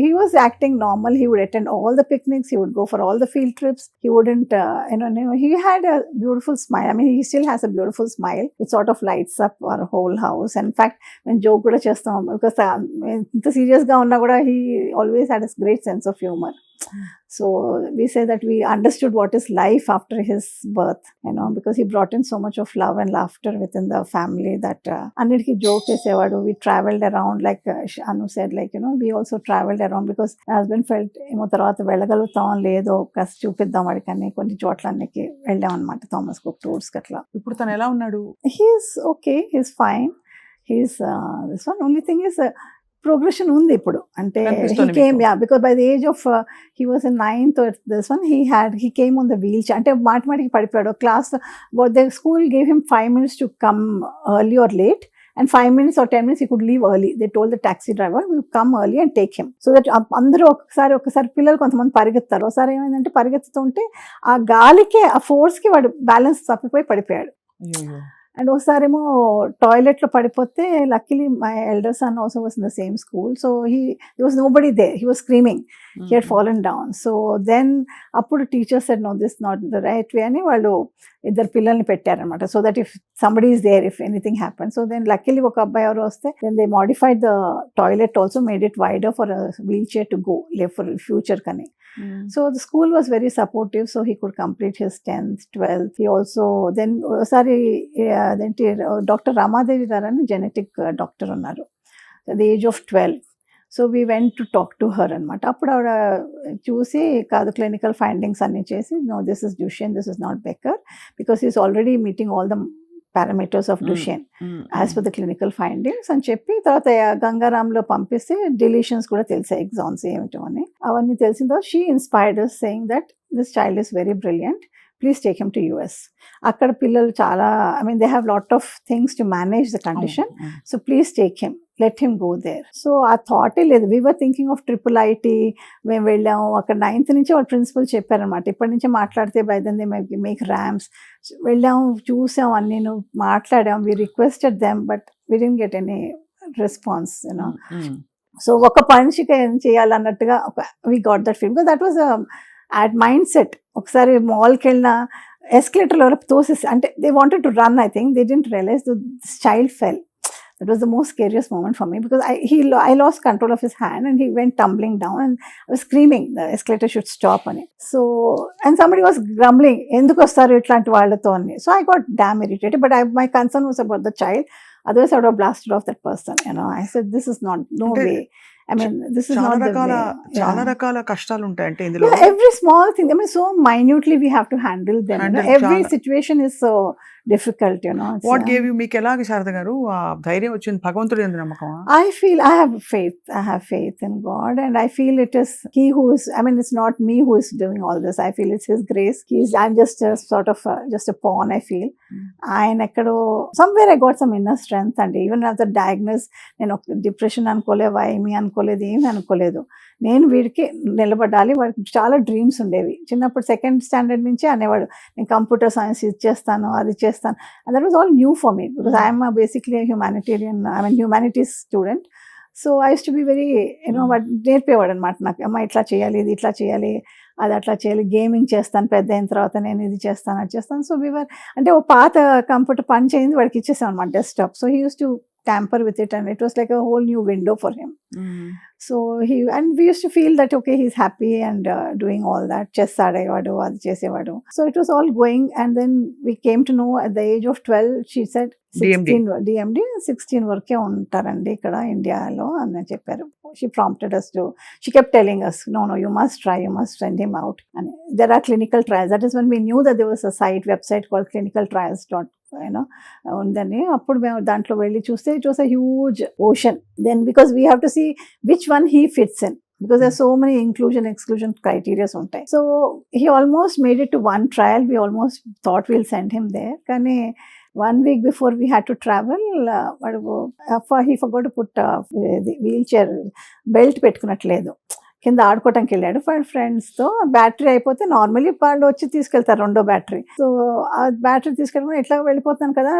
He was acting normal. He would attend all the picnics, he would go for all the field trips. He wouldn't he had a beautiful smile. I mean, he still has a beautiful smile. It sort of lights up our whole house. In fact, when joke kuda chestam because inta serious ga unna kuda he always had a great sense of humor. So we say that we understood what is life after his birth, because he brought in so much of love and laughter within the family that annitiki joke chesevadu. We traveled around, like Anu said, like we also traveled around because my husband felt emo tarvata velagalutam ledo kas chupiddam adikani konni chotlaniki vellam annamata Thomas Cook tours katla. ఇప్పుడు తను ఎలా ఉన్నాడు? He's okay, he's fine. He's this one only thing is progression ఉంది ఇప్పుడు అంటే he came because by the age of he was in 9th or this one he came on the wheelchair అంటే మాటిమాటికి పడిపోయాడు class. but the school gave him 5 minutes to come early or late and 5 minutes or 10 minutes he could leave early. They told the taxi driver we come early and take him, so that అందరూ ఒకసారి పిల్లలు కొంతమంది పరిగెత్తారు. ఒకసారి ఏమైందంటే పరిగెత్తుతుంటే ఆ గాలికి ఆ ఫోర్స్కి వాడు బ్యాలెన్స్ తప్పిపోయి పడిపోయాడు. అండ్ ఒకసారేమో టాయిలెట్లో పడిపోతే luckily my elder son also was in the same school, so there was nobody there, he was screaming, he had fallen down. So then అప్పుడు teacher said no, this is not the right way అని వాళ్ళు ఇద్దరు పిల్లల్ని పెట్టారనమాట, so that if somebody is there if anything happens. So then luckily ఒక అబ్బాయి ఎవరు వస్తే then they modified the toilet also, made it wider for a wheelchair to go live for future kani. So the school was very supportive, so he could complete his 10th 12th. He also then Dr. Ramadevi garani genetic doctor unnaru at the age of 12. So we went to talk to her anamata. Appudu avada chusi kaadu clinical findings anni chesi no, this is Duchenne, this is not Becker, because he is already meeting all the parameters of Duchenne as per the clinical findings అని చెప్పి తర్వాత గంగారాంలో పంపిస్తే deletions కూడా తెలిసాయి, exams ఏమిటో అని అవన్నీ తెలిసిన తర్వాత she inspired us saying that this child is very brilliant, please take him to US. అక్కడ పిల్లలు చాలా they have lot of things to manage the condition, so please take him, let him go there. So ఆ థాటే లేదు. we were thinking of IIIT. మేము వెళ్ళాము అక్కడ 9th నుంచి వాళ్ళ ప్రిన్సిపల్ చెప్పారనమాట, ఇప్పటి నుంచే మాట్లాడితే by then they make ramps. వెళ్ళాము, చూసాం, అన్ని మాట్లాడాం, we requested them but we didn't get any response, so ఒక పనిషిక ఏం చేయాలన్నట్టుగా we got that feeling because that was at mindset. ఒకసారి మాల్కి వెళ్ళిన ఎస్కలేటర్లో తోసేసి అంటే they wanted to run, I think they didn't realize that this child fell. That was the most scariest moment for me because I lost control of his hand and he went tumbling down and I was screaming the escalator should stop on it. So and somebody was grumbling enduku vastaru itlanti vallato ani. So I got damn irritated, but my concern was about the child, otherwise I would have blasted off that person. I said this is not, no way. This is not the way. చాలా రకాల కష్టాలు ఉంటాయి అంటే ఇందులో. Every small thing, so minutely we have to handle them. Every situation is so difficult, What gave you, మీకు ఎలాగ శారద గారు ఆ ధైర్యం వచ్చింది? భగవంతుడి యందు నమ్మకమా? I feel I have faith in God, and I feel it is he who is, it's not me who is doing all this. I feel it's his grace. I'm just a sort of just a pawn, I feel. And somewhere I got some inner strength, and even after diagnosis depression అనుకోలేదు, ఏమీ అనుకోలేదు, ఏమీ అనుకోలేదు. నేను వీడికి నిలబడాలి, వాడికి చాలా డ్రీమ్స్ ఉండేవి. చిన్నప్పుడు 2nd standard నుంచి అనేవాడు నేను కంప్యూటర్ సైన్స్ ఇది చేస్తాను, అది చేస్తాను. And that was all new for me because I am basically a humanitarian, humanities student. So I used to be very, నేర్పేవాడు అనమాట నాకు, అమ్మ ఇట్లా చేయాలి, ఇది ఇట్లా చేయాలి, అది అట్లా చేయాలి, గేమింగ్ చేస్తాను, పెద్ద అయిన తర్వాత నేను ఇది చేస్తాను, అది చేస్తాను. సో అంటే ఓ పాత కంప్యూటర్ పని చేయింది వాడికి ఇచ్చేసాం అనమాట, desktop. So he use to tamper with it, and it was like a whole new window for him. So we used to feel that okay, he's happy and doing all that, chess adevadu adi chesevadu. So it was all going, and then we came to know at the age of 12, she said 16 DMD 16 వరకే ఉంటారండి ఇక్కడ ఇండియాలో అని చెప్పారు. She prompted us to, she kept telling us, no, you must try, you must send him out. And there are clinical trials. That is when we knew that there was a website called clinicaltrials. ఉందని అప్పుడు మేము దాంట్లో వెళ్ళి చూస్తే it was a huge ocean. Then because we have to see which one he fits in, because there's so many inclusion exclusion criteria ఉంటాయి. So he almost made it to one trial. We almost thought we'll send him there, కానీ 1 week before we had to travel, he forgot to put the wheelchair belt పెట్టుకున్నట్లేదు, కింద ఆడుకోవటానికి వెళ్ళాడు ఫ్రెండ్స్తో. Battery అయిపోతే normally వాళ్ళు వచ్చి తీసుకెళ్తారు రెండో బ్యాటరీ. సో ఆ బ్యాటరీ తీసుకెళ్ళి ఎట్లా వెళ్ళిపోతాను కదా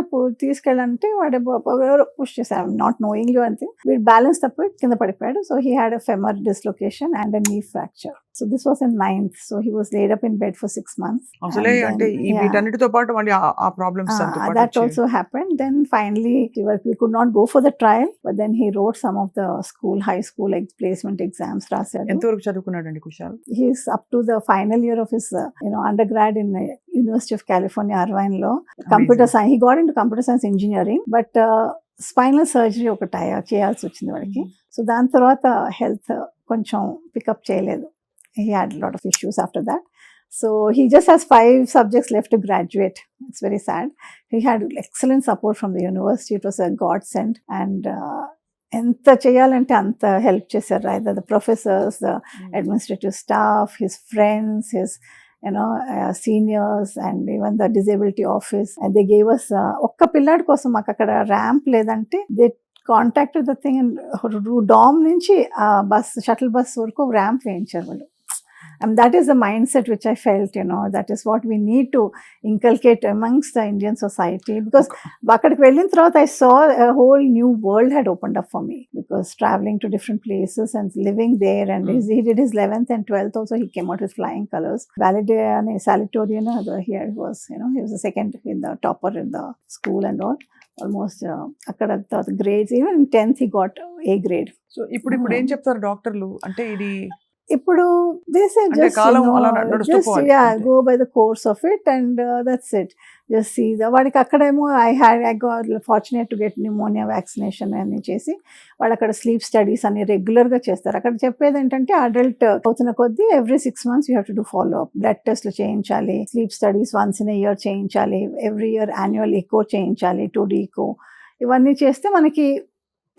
తీసుకెళ్ళంటే వాడు పుష్ చేశాను, నాట్ నోయింగ్ యూ అంతే, వీడు బ్యాలెన్స్ తప్ప కింద పడిపోయాడు. So he had a femur dislocation and a knee fracture. So this was in 9th. So he was laid up in bed for 6 months. అసలే అంటే వీటన్నిటితో పాటు మళ్ళీ ఆ problems that also happened. Then finally we could not go for the trial, but then he wrote some of the high school placement exams. ఎంతవరకు చదువుకున్నాడండి Kushal? He is up to the final year of his undergrad in University of California, Irvine లో computer science. He got into computer science engineering, but spinal surgery ఒకటి చేయాల్సి వచ్చింది వాడికి. So దాని తర్వాత health కొంచెం pickup చేయలేదు. He had a lot of issues after that. So he just has 5 subjects left to graduate. It's very sad. He had excellent support from the university. It was a godsend. And ఎంత చేయాలంటే అంత help చేశారు. either the professors, the administrative staff, his friends, his seniors, and even the disability office. And they gave us ఒక్క పిల్లాడి కోసం మాకు అక్కడ ramp లేదంటే they contacted the thing and dam నుంచి బస్ షటిల్ బస్ వరకు ర్యాంప్ వేయించారు వాళ్ళు. And that is the mindset which I felt, that is what we need to inculcate amongst the Indian society. Because అక్కడికి వెళ్ళిన తర్వాత I saw a whole new world had opened up for me, because traveling to different places and living there, and he did his 11th and 12th also. He came out with flying colors. Valedictorian, he was the second in the topper in the school and all. Almost అక్కడ grades, even in 10th he got A grade. So ఇప్పుడు ఏం చెప్తారు డాక్టర్లు అంటే ఇది ఇప్పుడు they say just go by the course of it, and that's it. Just see వాడికి అక్కడేమో I got fortunate to get pneumonia vaccination అని చేసి వాళ్ళు అక్కడ స్లీప్ స్టడీస్ అని రెగ్యులర్గా చేస్తారు. అక్కడ చెప్పేది ఏంటంటే అడల్ట్ అవుతున్న కొద్దీ every 6 months you have to do follow up, blood టెస్ట్లు చేయించాలి, sleep studies once in a year చేయించాలి, every year annual echo చేయించాలి, 2D echo. ఇవన్నీ చేస్తే మనకి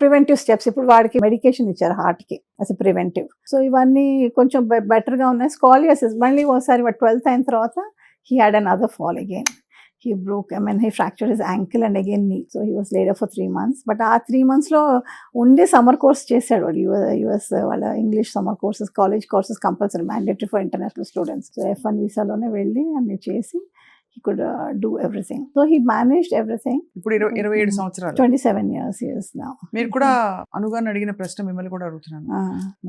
ప్రివెంటివ్ స్టెప్స్. ఇప్పుడు వాడికి మెడికేషన్ ఇచ్చారు హార్ట్కి అస్ ప్రివెంటివ్. సో ఇవన్నీ కొంచెం బెటర్గా ఉన్నాయి. స్కాలియోసిస్ మళ్ళీ ఒకసారి 12th అయిన తర్వాత he had another fall again. He broke, he fractured his ankle and again knee. So he was laid up for 3 months. But ఆ 3 monthsలో ఉండే సమ్మర్ కోర్స్ చేశాడు వాడు. యుఎస్ వాళ్ళ English summer courses, college courses compulsory mandatory for international students. So F1 వీసాలోనే వెళ్ళి అన్ని చేసి he could do everything. So he managed everything. ఇప్పుడు 27 సంవత్సరాలు, 27 years he is now. మీరు కూడా అనుగాని అడిగిన ప్రశ్న మిమ్మల్ని కూడా అడుగుతున్నాను.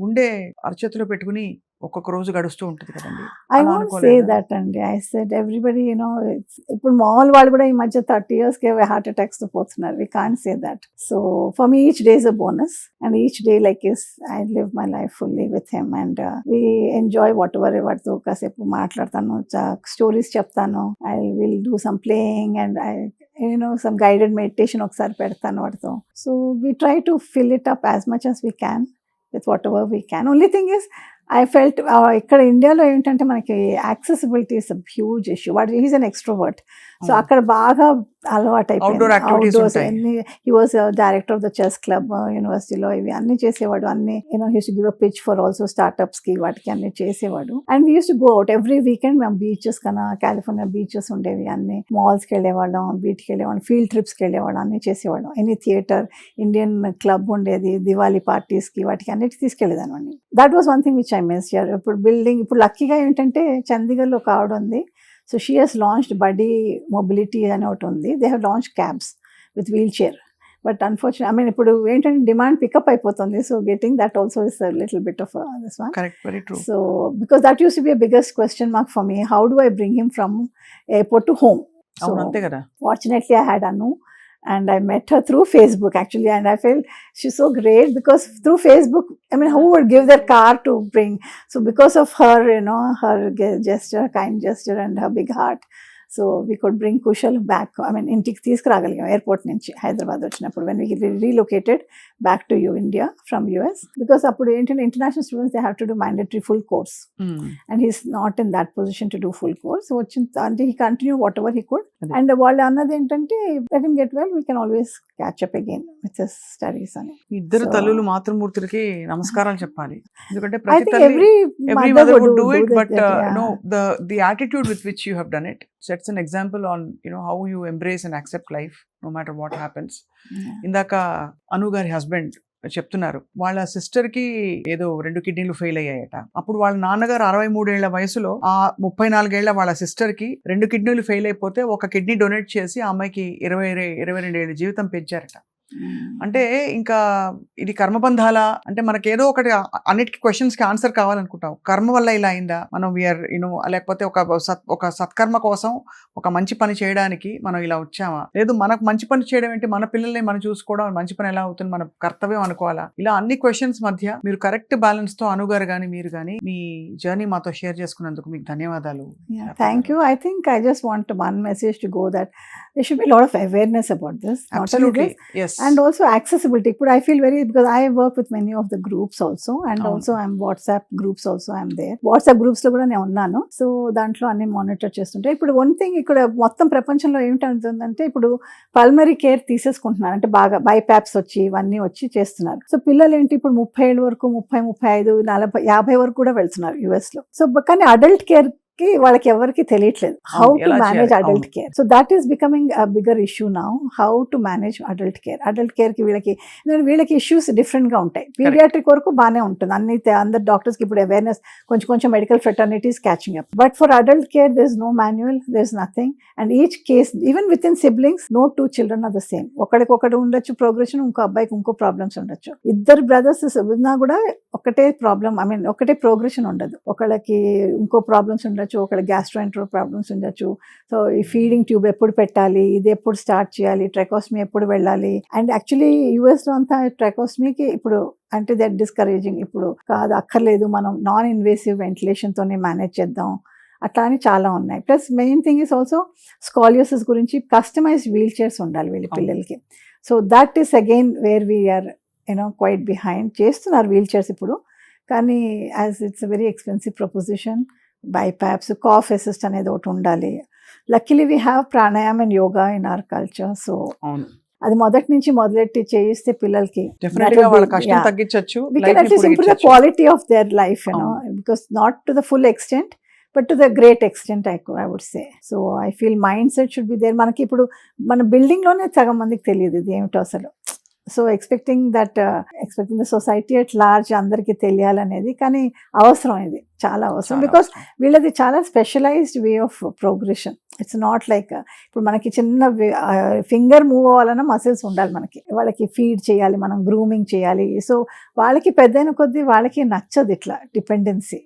గుండె అరచేతిలో పెట్టుకుని ఒక్కొక్క రోజు గడుస్తూ ఉంటుంది కదండి. I won't say that అండి. I said everybody, ఇప్పుడు మామూలు వాళ్ళు కూడా ఈ మధ్య 30 years కే హార్ట్ అటాక్స్ తో పోతున్నారు. We can't say that. So for me each day is a bonus, and each day I live my life fully with him, and we enjoy whatever వాటితో కాసేపు మాట్లాడతాను, స్టోరీస్ చెప్తాను. I will do some playing, and some guided meditation ఒకసారి పెడతాను వాటితో. So we try to fill it up as much as we can with whatever we can. Only thing is I felt ఇక్కడ ఇండియాలో ఏంటంటే మనకి accessibility is a huge issue. What is an extrovert. So అక్కడ బాగా అలవాటు అయిపోయింది. He was director of the chess club యూనివర్సిటీలో. ఇవి అన్ని చేసేవాడు. అన్ని use to give a pitch for also startups కి, వాటికి అన్ని చేసేవాడు. And we use to go out every weekend. మేము బీచెస్ కన్నా కాలిఫోర్నియా బీచెస్ ఉండేవి, అన్ని మాల్స్కి వెళ్ళేవాళ్ళం, బీచ్కి వెళ్ళేవాళ్ళం, ఫీల్డ్ ట్రిప్స్కి వెళ్ళేవాళ్ళం, అన్ని చేసేవాళ్ళం. ఎనీ థియేటర్, ఇండియన్ క్లబ్ ఉండేది, దివాళీ పార్టీస్కి, వాటికి అన్నిటి తీసుకెళ్ళేదాన్ని. That was one thing which I miss here. ఇప్పుడు లక్కీగా ఏంటంటే చండీగఢ్లో ఒక ఆవిడ ఉంది. So she has launched Buddy Mobility అని ఒకటి ఉంది. They have launched cabs with wheelchair. But unfortunately, ఇప్పుడు ఏంటంటే డిమాండ్ పికప్ అయిపోతుంది. So getting that also is a little bit of this one. Correct, very true. So because that used to be a biggest question mark for me. How do I bring him from airport to home? So అంతే కదా. Fortunately I had Anu. And I met her through Facebook actually, and I felt she's so great because through Facebook, I mean, who would give their car to bring? So because of her, her gesture, kind gesture, and her big heart, so we could bring Kushal back. I mean, ఇంటికి తీసుకురాగలిగాం airport నుంచి హైదరాబాద్ వచ్చినప్పుడు when we relocated back to India from US, because అప్పుడు ఏంటంటే international students they have to do mandatory full course, and he's not in that position to do full course. So అంటే he continued whatever he could, and వాళ్ళు అన్నది ఏంటంటే let him get well, we can always catch up again with his studies అని. ఇద్దరు So- తల్లులు మాతృమూర్తులకి నమస్కారాలు చెప్పాలి, ఎందుకంటే I ప్రతి think తల్లి every every mother mother would do it, that, but yeah. no, the attitude with which you have done it sets an example on how you embrace and accept life no matter what happens. Yeah. ఇందాక అను గారి husband చెప్తున్నారు, వాళ్ళ sister కి ఏదో 2 కిడ్నీలు fail అయ్యాయట. అప్పుడు వాళ్ళ నాన్నగారు 63 ఏళ్ల వయసులో ఆ 34 ఏళ్ల వాళ్ళ సిస్టర్ కి 2 కిడ్నీలు ఫెయిల్ అయిపోతే ఒక కిడ్నీ డొనేట్ చేసి ఆ అమ్మాయికి 22 ఏళ్ళ జీవితం పెంచారట. అంటే ఇంకా ఇది కర్మబంధాలా అంటే మనకేదో ఒకటి అన్నిటికీ క్వశ్చన్స్ కి ఆన్సర్ కావాలనుకుంటాం. కర్మ వల్ల ఇలా అయిందా, మనం వీఆర్ లేకపోతే ఒక సత్కర్మ కోసం ఒక మంచి పని చేయడానికి మనం ఇలా వచ్చామా, లేదు మనకు మంచి పని చేయడం ఏంటి, మన పిల్లల్ని మనం చూసుకోవడం మంచి పని ఎలా అవుతుంది, మన కర్తవ్యం అనుకోవాలా, ఇలా అన్ని క్వశ్చన్స్ మధ్య మీరు కరెక్ట్ బ్యాలెన్స్ తో అనుగారు గానీ మీరు గానీ మీ జర్నీ మాతో షేర్ చేసుకున్నందుకు మీకు ధన్యవాదాలు. Yeah, thank you. I think I just want one message to go that there should be a lot of awareness about this. Not only Absolutely, this, yes. and also accessibility. But I feel very, because I work with many of the groups also, and Avunu. also I'm WhatsApp groups also I'm there. WhatsApp groups లో కూడా నేను ఉన్నాను. So దాంట్లో అన్ని monitor చేస్తుంటే ఇప్పుడు one thing ఇక్కడ మొత్తం ప్రపంచంలో ఏమిటంటుందంటే ఇప్పుడు పల్మరీ కేర్ తీసేసుకుంటున్నారు, అంటే బాగా బైపాప్స్ వచ్చి ఇవన్నీ వచ్చి చేస్తున్నారు. సో పిల్లలు ఏంటి ఇప్పుడు 30 ఏళ్ళ వరకు 30, 35, 40, 50 వరకు కూడా వెళ్తున్నారు US లో. సో కానీ అడల్ట్ కేర్ కి వాళ్ళకి ఎవరికి తెలియట్లేదు హౌ టు ఎలా మేనేజ్ చేయాలి? Adult care. So that is becoming a bigger issue now, how to manage adult care. Adult care కి వీళ్ళకి ఇష్యూస్ డిఫరెంట్ గా ఉంటాయి. పీడియాట్రిక్ వరకు బాగానే ఉంటుంది, అందరు డాక్టర్స్ కి ఇప్పుడు అవేర్నెస్ కొంచెం medical fraternities catching up. But for adult care there is no manual, there is nothing, and each case even with in siblings no 2 children are the same. ఒకటి ఉండొచ్చు ప్రోగ్రెషన్, ఇంకో అబ్బాయికి ఇంకో ప్రాబ్లమ్స్ ఉండొచ్చు. ఇద్దరు బ్రదర్స్ ఉన్నా కూడా ఒకటే ప్రాబ్లం, ఐ మీన్ ఒకటే ప్రోగ్రెషన్ ఉండదు. ఒకళ్ళకి ఇంకో ప్రాబ్లమ్స్ ఉండొచ్చు, ఒకళ్ళకి గ్యాస్ట్రోఎంట్రో ప్రాబ్లమ్స్ ఉండొచ్చు. సో ఈ ఫీడింగ్ ట్యూబ్ ఎప్పుడు పెట్టాలి, ఇది ఎప్పుడు స్టార్ట్ చేయాలి, ట్రైకోస్మీ ఎప్పుడు వెళ్ళాలి. అండ్ యాక్చువల్లీ యుఎస్ లో అంతా ట్రైకోస్మీకి ఇప్పుడు అంటే దట్ డిస్కరేజింగ్, ఇప్పుడు కాదు అక్కర్లేదు మనం నాన్ ఇన్వేసివ్ వెంటిలేషన్ తోనే మేనేజ్ చేద్దాం, అట్లా అని చాలా ఉన్నాయి. Plus main thing is also scoliosis గురించి కస్టమైజ్డ్ వీల్ చైర్స్ ఉండాలి వీళ్ళ పిల్లలకి. So that is again where we are quite behind. చేస్తున్నారు వీల్ చైర్స్ ఇప్పుడు, కానీ as it's very expensive proposition. BiPAPs, cough assist అనేది ఒకటి ఉండాలి. Luckily we have pranayam and yoga in our culture. So అవును, అది మొదటి నుంచి మొదలెట్టి చేయిస్తే పిల్లలకి డెఫినెట్ గా వాళ్ళ కష్టం తగ్గించవచ్చు, we can at least improve the quality of their life, because not to the full extent but to the great extent I would say. So I feel mindset should be there. మనకి ఇప్పుడు మన building లోనే సగం మందికి తెలియదు ఇది ఏమిటో అసలు. So expecting the society at large అందరికీ తెలియాలనేది, కానీ అవసరం, ఇది చాలా అవసరం. బికాస్ వీళ్ళది చాలా specialized way of progression. It's not like ఇప్పుడు మనకి చిన్న ఫింగర్ మూవ్ అవ్వాలన్నా మసిల్స్ ఉండాలి మనకి, వాళ్ళకి ఫీడ్ చేయాలి, మనం గ్రూమింగ్ చేయాలి. సో వాళ్ళకి పెద్దయిన కొద్దీ వాళ్ళకి నచ్చదు ఇట్లా dependency.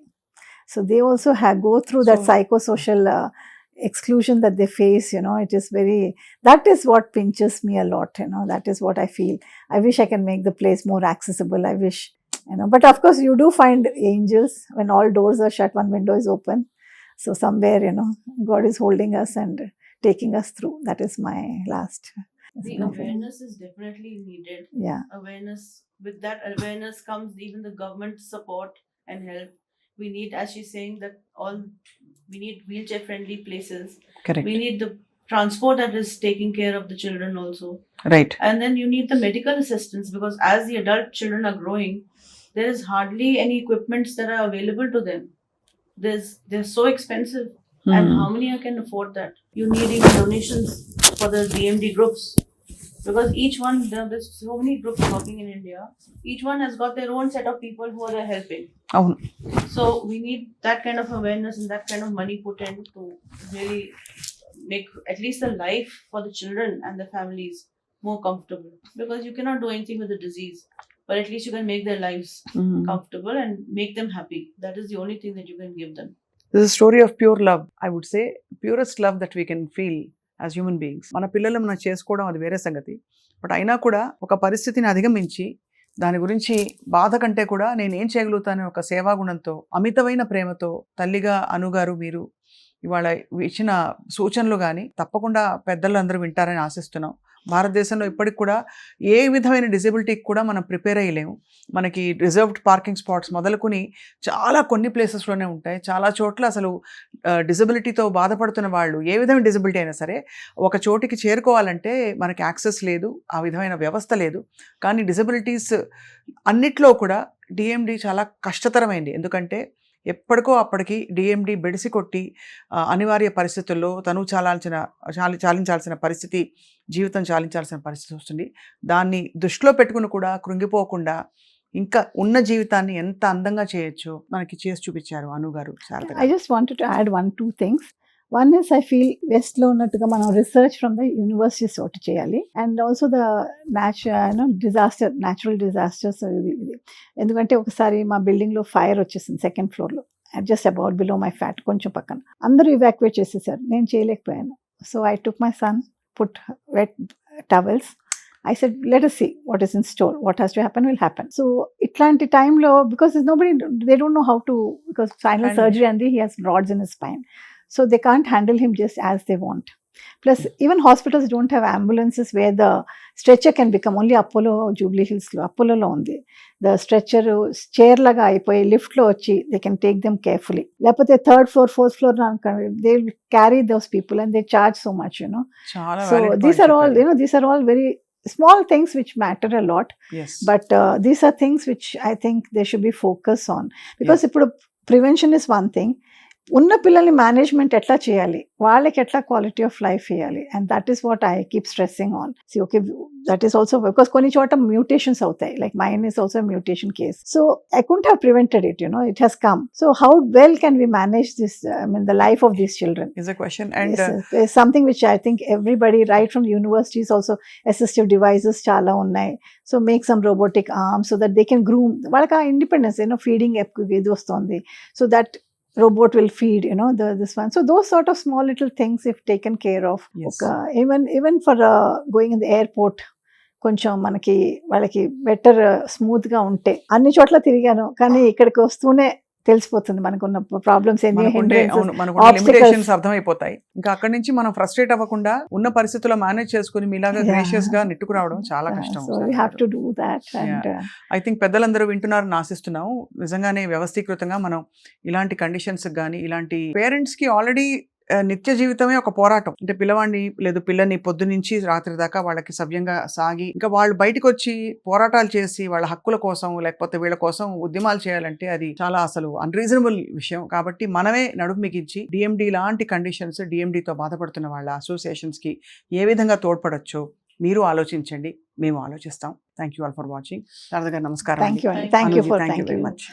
So they also go through that psychosocial exclusion that they face. It is that is what pinches me a lot. That is what I feel. I wish I can make the place more accessible. I wish, but of course you do find angels when all doors are shut, one window is open. So somewhere, God is holding us and taking us through. That is my last. The awareness is definitely needed. Yeah. Awareness. With that awareness comes even the government support and help. We need, as she's saying, that we need wheelchair friendly places. Correct. We need the transport that is taking care of the children also. Right. And then you need the medical assistance, because as the adult children are growing, there is hardly any equipments that are available to them. They're so expensive. And how many can afford that? You need even donations for the DMD groups. Because each one, there's so many groups working in India. Each one has got their own set of people who are helping. Oh. So we need that kind of awareness and that kind of money put in to really make at least the life for the children and the families more comfortable. Because you cannot do anything with the disease, but at least you can make their lives comfortable and make them happy. That is the only thing that you can give them. This is a story of pure love, I would say. Purest love that we can feel as human beings. మన పిల్లలు మనం చేసుకోవడం అది వేరే సంగతి. But అయినా కూడా ఒక పరిస్థితిని అధిగమించి దాని గురించి బాధ కంటే కూడా నేను ఏం చేయగలుగుతానే ఒక సేవాగుణంతో, అమితమైన ప్రేమతో తల్లిగా అనుగారు మీరు ఇవాళ ఇచ్చిన సూచనలు కానీ తప్పకుండా పెద్దలు అందరూ వింటారని ఆశిస్తున్నాం. భారతదేశంలో ఇప్పటికి కూడా ఏ విధమైన డిజబిలిటీకి కూడా మనం ప్రిపేర్ అయ్యలేము. మనకి రిజర్వ్డ్ పార్కింగ్ స్పాట్స్ మొదలుకొని చాలా కొన్ని ప్లేసెస్లోనే ఉంటాయి. చాలా చోట్ల అసలు డిజబిలిటీతో బాధపడుతున్న వాళ్ళు ఏ విధమైన డిజబిలిటీ అయినా సరే ఒక చోటికి చేరుకోవాలంటే మనకి యాక్సెస్ లేదు, ఆ విధమైన వ్యవస్థ లేదు. కానీ డిజబిలిటీస్ అన్నిట్లో కూడా డిఎండి చాలా కష్టతరమైంది. ఎందుకంటే ఎప్పటికో అప్పటికి డిఎండి బెడిసి కొట్టి అనివార్య పరిస్థితుల్లో తను చాలించాల్సిన పరిస్థితి, జీవితం చాలించాల్సిన పరిస్థితి వస్తుంది. దాన్ని దృష్టిలో పెట్టుకుని కూడా కృంగిపోకుండా ఇంకా ఉన్న జీవితాన్ని ఎంత అందంగా చేయొచ్చో మనకి చేసి చూపించారు అనుగారు. I just wanted to add 1-2 things. One is I feel West లో ఉన్నట్టుగా మనం రీసెర్చ్ ఫ్రమ్ ద యూనివర్సిటీస్ ఒకటి చేయాలి. And also the natural disasters ఇది ఎందుకంటే ఒకసారి మా బిల్డింగ్లో ఫైర్ వచ్చేసింది సెకండ్ ఫ్లోర్లో, just about below my flat కొంచెం పక్కన. అందరూ ఇవాక్యువేట్ చేసేసారు, నేను చేయలేకపోయాను. So I took my son, put wet towels. I said, let us see what is in store. What has to happen will happen. So, itlanti time lo, because nobody, they don't know how to, because spinal surgery and he has rods in his spine. So, they can't handle him just as they want. Plus, even hospitals don't have ambulances where the stretcher can become only Apollo, Jubilee Hills lo, Apollo lo undi. The stretcher chair laga ayipoyi lift lo vachi, they can take them carefully. Lepothe third floor, fourth floor they will carry those people and they charge so much, you know. So, these are all, you know, these are all very small things which matter a lot. Yes. But these are things which I think they should be focused on. Because ఇప్పుడు prevention is one thing. ఉన్న పిల్లల్ని management ఎట్లా చేయాలి, వాళ్ళకి ఎట్లా quality of life ఇవ్వాలి, and that is what I keep stressing on. See okay, that is also because కొన్ని చోట మ్యూటేషన్స్ అవుతాయి, like mine is also mutation case. So I couldn't have prevented it, you know, it has come. So how well can we manage this, I mean the life of these children is a question. And is something which I think everybody, right from universities also, assistive devices చాలా ఉన్నాయి. So make some robotic arms so that they can groom, వాళ్ళకి ఆ independence, you know, feeding ఇది వస్తుంది, so that robot will feed, you know, this one. So those sort of small little things if taken care of. Yes. Even for going in the airport, కొంచెం మనకి వాళ్ళకి better స్మూత్గా ఉంటే. అన్ని చోట్ల తిరిగాను కానీ ఇక్కడికి వస్తూనే తెలిసిపోతుంది మనకున్న ప్రాబ్లమ్స్ ఏంటి, లిమిటేషన్స్ అర్థమైపోతాయి. ఇంకా అక్కడి నుంచి మనం ఫ్రస్ట్రేట్ అవ్వకుండా ఉన్న పరిస్థితుల్లో మేనేజ్ చేసుకుని మీలాగా గ్రేషియస్ గా నెట్టుకురావడం చాలా కష్టం. ఐ థింక్ పెద్దలందరూ వింటున్నారని ఆశిస్తున్నాం. నిజంగానే వ్యవస్థీకృతంగా మనం ఇలాంటి కండిషన్స్ కానీ, ఇలాంటి పేరెంట్స్ కి ఆల్రెడీ నిత్య జీవితమే ఒక పోరాటం. అంటే పిల్లవాడిని లేదు పిల్లని పొద్దు నుంచి రాత్రి దాకా వాళ్ళకి సవ్యంగా సాగి ఇంకా వాళ్ళు బయటకు వచ్చి పోరాటాలు చేసి వాళ్ళ హక్కుల కోసం లేకపోతే వీళ్ళ కోసం ఉద్యమాలు చేయాలంటే అది చాలా అసలు అన్రీజనబుల్ విషయం. కాబట్టి మనమే నడుము మిగించి డిఎండి లాంటి కండిషన్స్, డిఎండితో బాధపడుతున్న వాళ్ళ అసోసియేషన్స్ కి ఏ విధంగా తోడ్పడొచ్చో మీరు ఆలోచించండి, మేము ఆలోచిస్తాం. Thank you all for watching. Sharada గారు నమస్కారం. Thank you very much.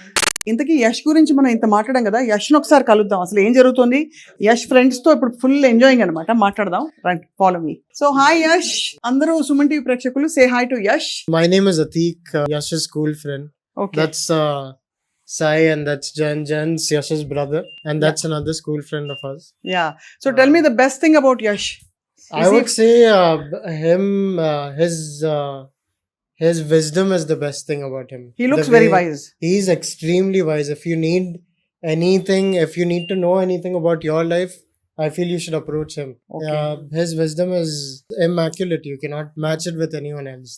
ఇంతకీ యష్ గురించి మనం ఇంత మాట్లాడాం కదా, యష్ను ఒకసారి కలుద్దాం. అసలు ఏం జరుగుతుంది, యష్ ఫ్రెండ్స్ తో ఇప్పుడు ఫుల్ ఎంజాయింగ్ అనమాట, మాట్లాడదాం. Right, follow me. So hi Yash, అందరూ సుమన్ టీవీ ప్రేక్షకులు say hi to Yash. My name is Atik, Yash's school friend. Okay. That's Sai, and that's Jan's Yash's brother, and that's another school friend of ours. Yeah. So tell me the best thing about Yash. I would say his wisdom is the best thing about him. He looks very wise. He's extremely wise. If you need anything, if you need to know anything about your life, I feel you should approach him. Okay. His wisdom is immaculate. You cannot match it with anyone else.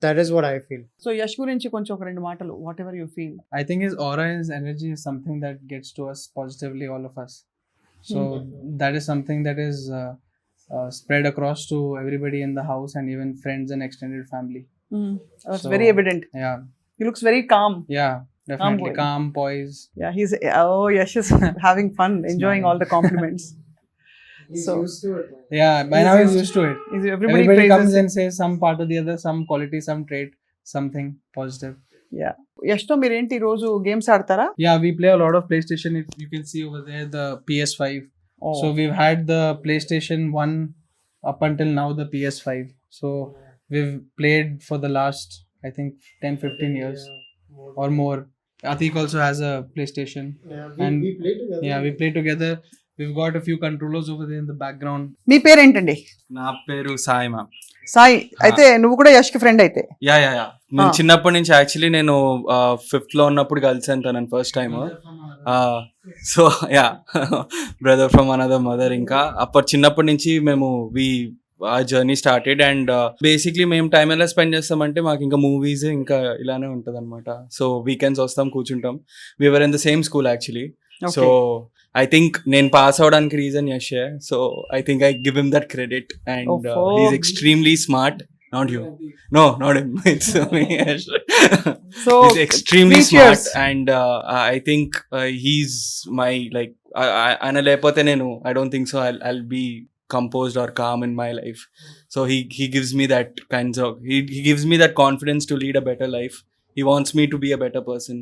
That is what I feel. So Yash గురించి కొంచెం ఒక రెండు మాటలు, whatever you feel. I think his aura, his energy is something that gets to us positively, all of us. So that is something that is spread across to everybody in the house and even friends and extended family. That's very evident. Yeah. He looks very calm. Yeah, definitely boy. calm, poised. Yeah, Yash is having fun, enjoying all the compliments. So used to it. Yeah, by now he's used to it. Everybody Comes praises and says some part or the other, some quality, some trait, something positive. Yeah. Yash తో మీరేంటి రోజు games ఆడతారా? Yeah, we play a lot of PlayStation. If you can see over there, the PS5. Oh. So we've had the PlayStation 1 up until now, the PS5. So we've played for the last, I think, 10-15 years or more. Atik also has a PlayStation. We play together. Yeah, we play together. we've got a few controllers over there in the background. మీ పేరేంటండి? నా పేరు Sai ma'am. Sai. అయితే నువ్వు కూడా యష్కి friend అయితే? Yeah నేను చిన్నప్పటి నుంచి యాక్చువల్లీ నేను 5th లో ఉన్నప్పుడు కలిసాను తనని first time. So yeah brother from another mother. ఇంకా అప్పటి చిన్నప్పటి నుంచి మేము ఆ జర్నీ స్టార్టెడ్. అండ్ బేసిక్లీ మేము టైం ఎలా స్పెండ్ చేస్తామంటే మాకు ఇంకా మూవీస్ ఇంకా ఇలానే ఉంటుంది అనమాట. సో వీకెండ్స్ వస్తాం, కూర్చుంటాం. We're in the same school actually. So I think నేను పాస్ అవడానికి reason Yash. So I think I give him that credit. And he's extremely smart. Not you. No, not him. It's me, Yash. So he's extremely smart. And I think he's my like లేకపోతే నేను I don't think so I'll be composed or calm in my life. So he gives me that kinds of he gives me that confidence to lead a better life. He wants me to be a better person.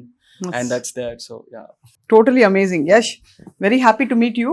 And that's there. So yeah, totally amazing. Yash, very happy to meet you.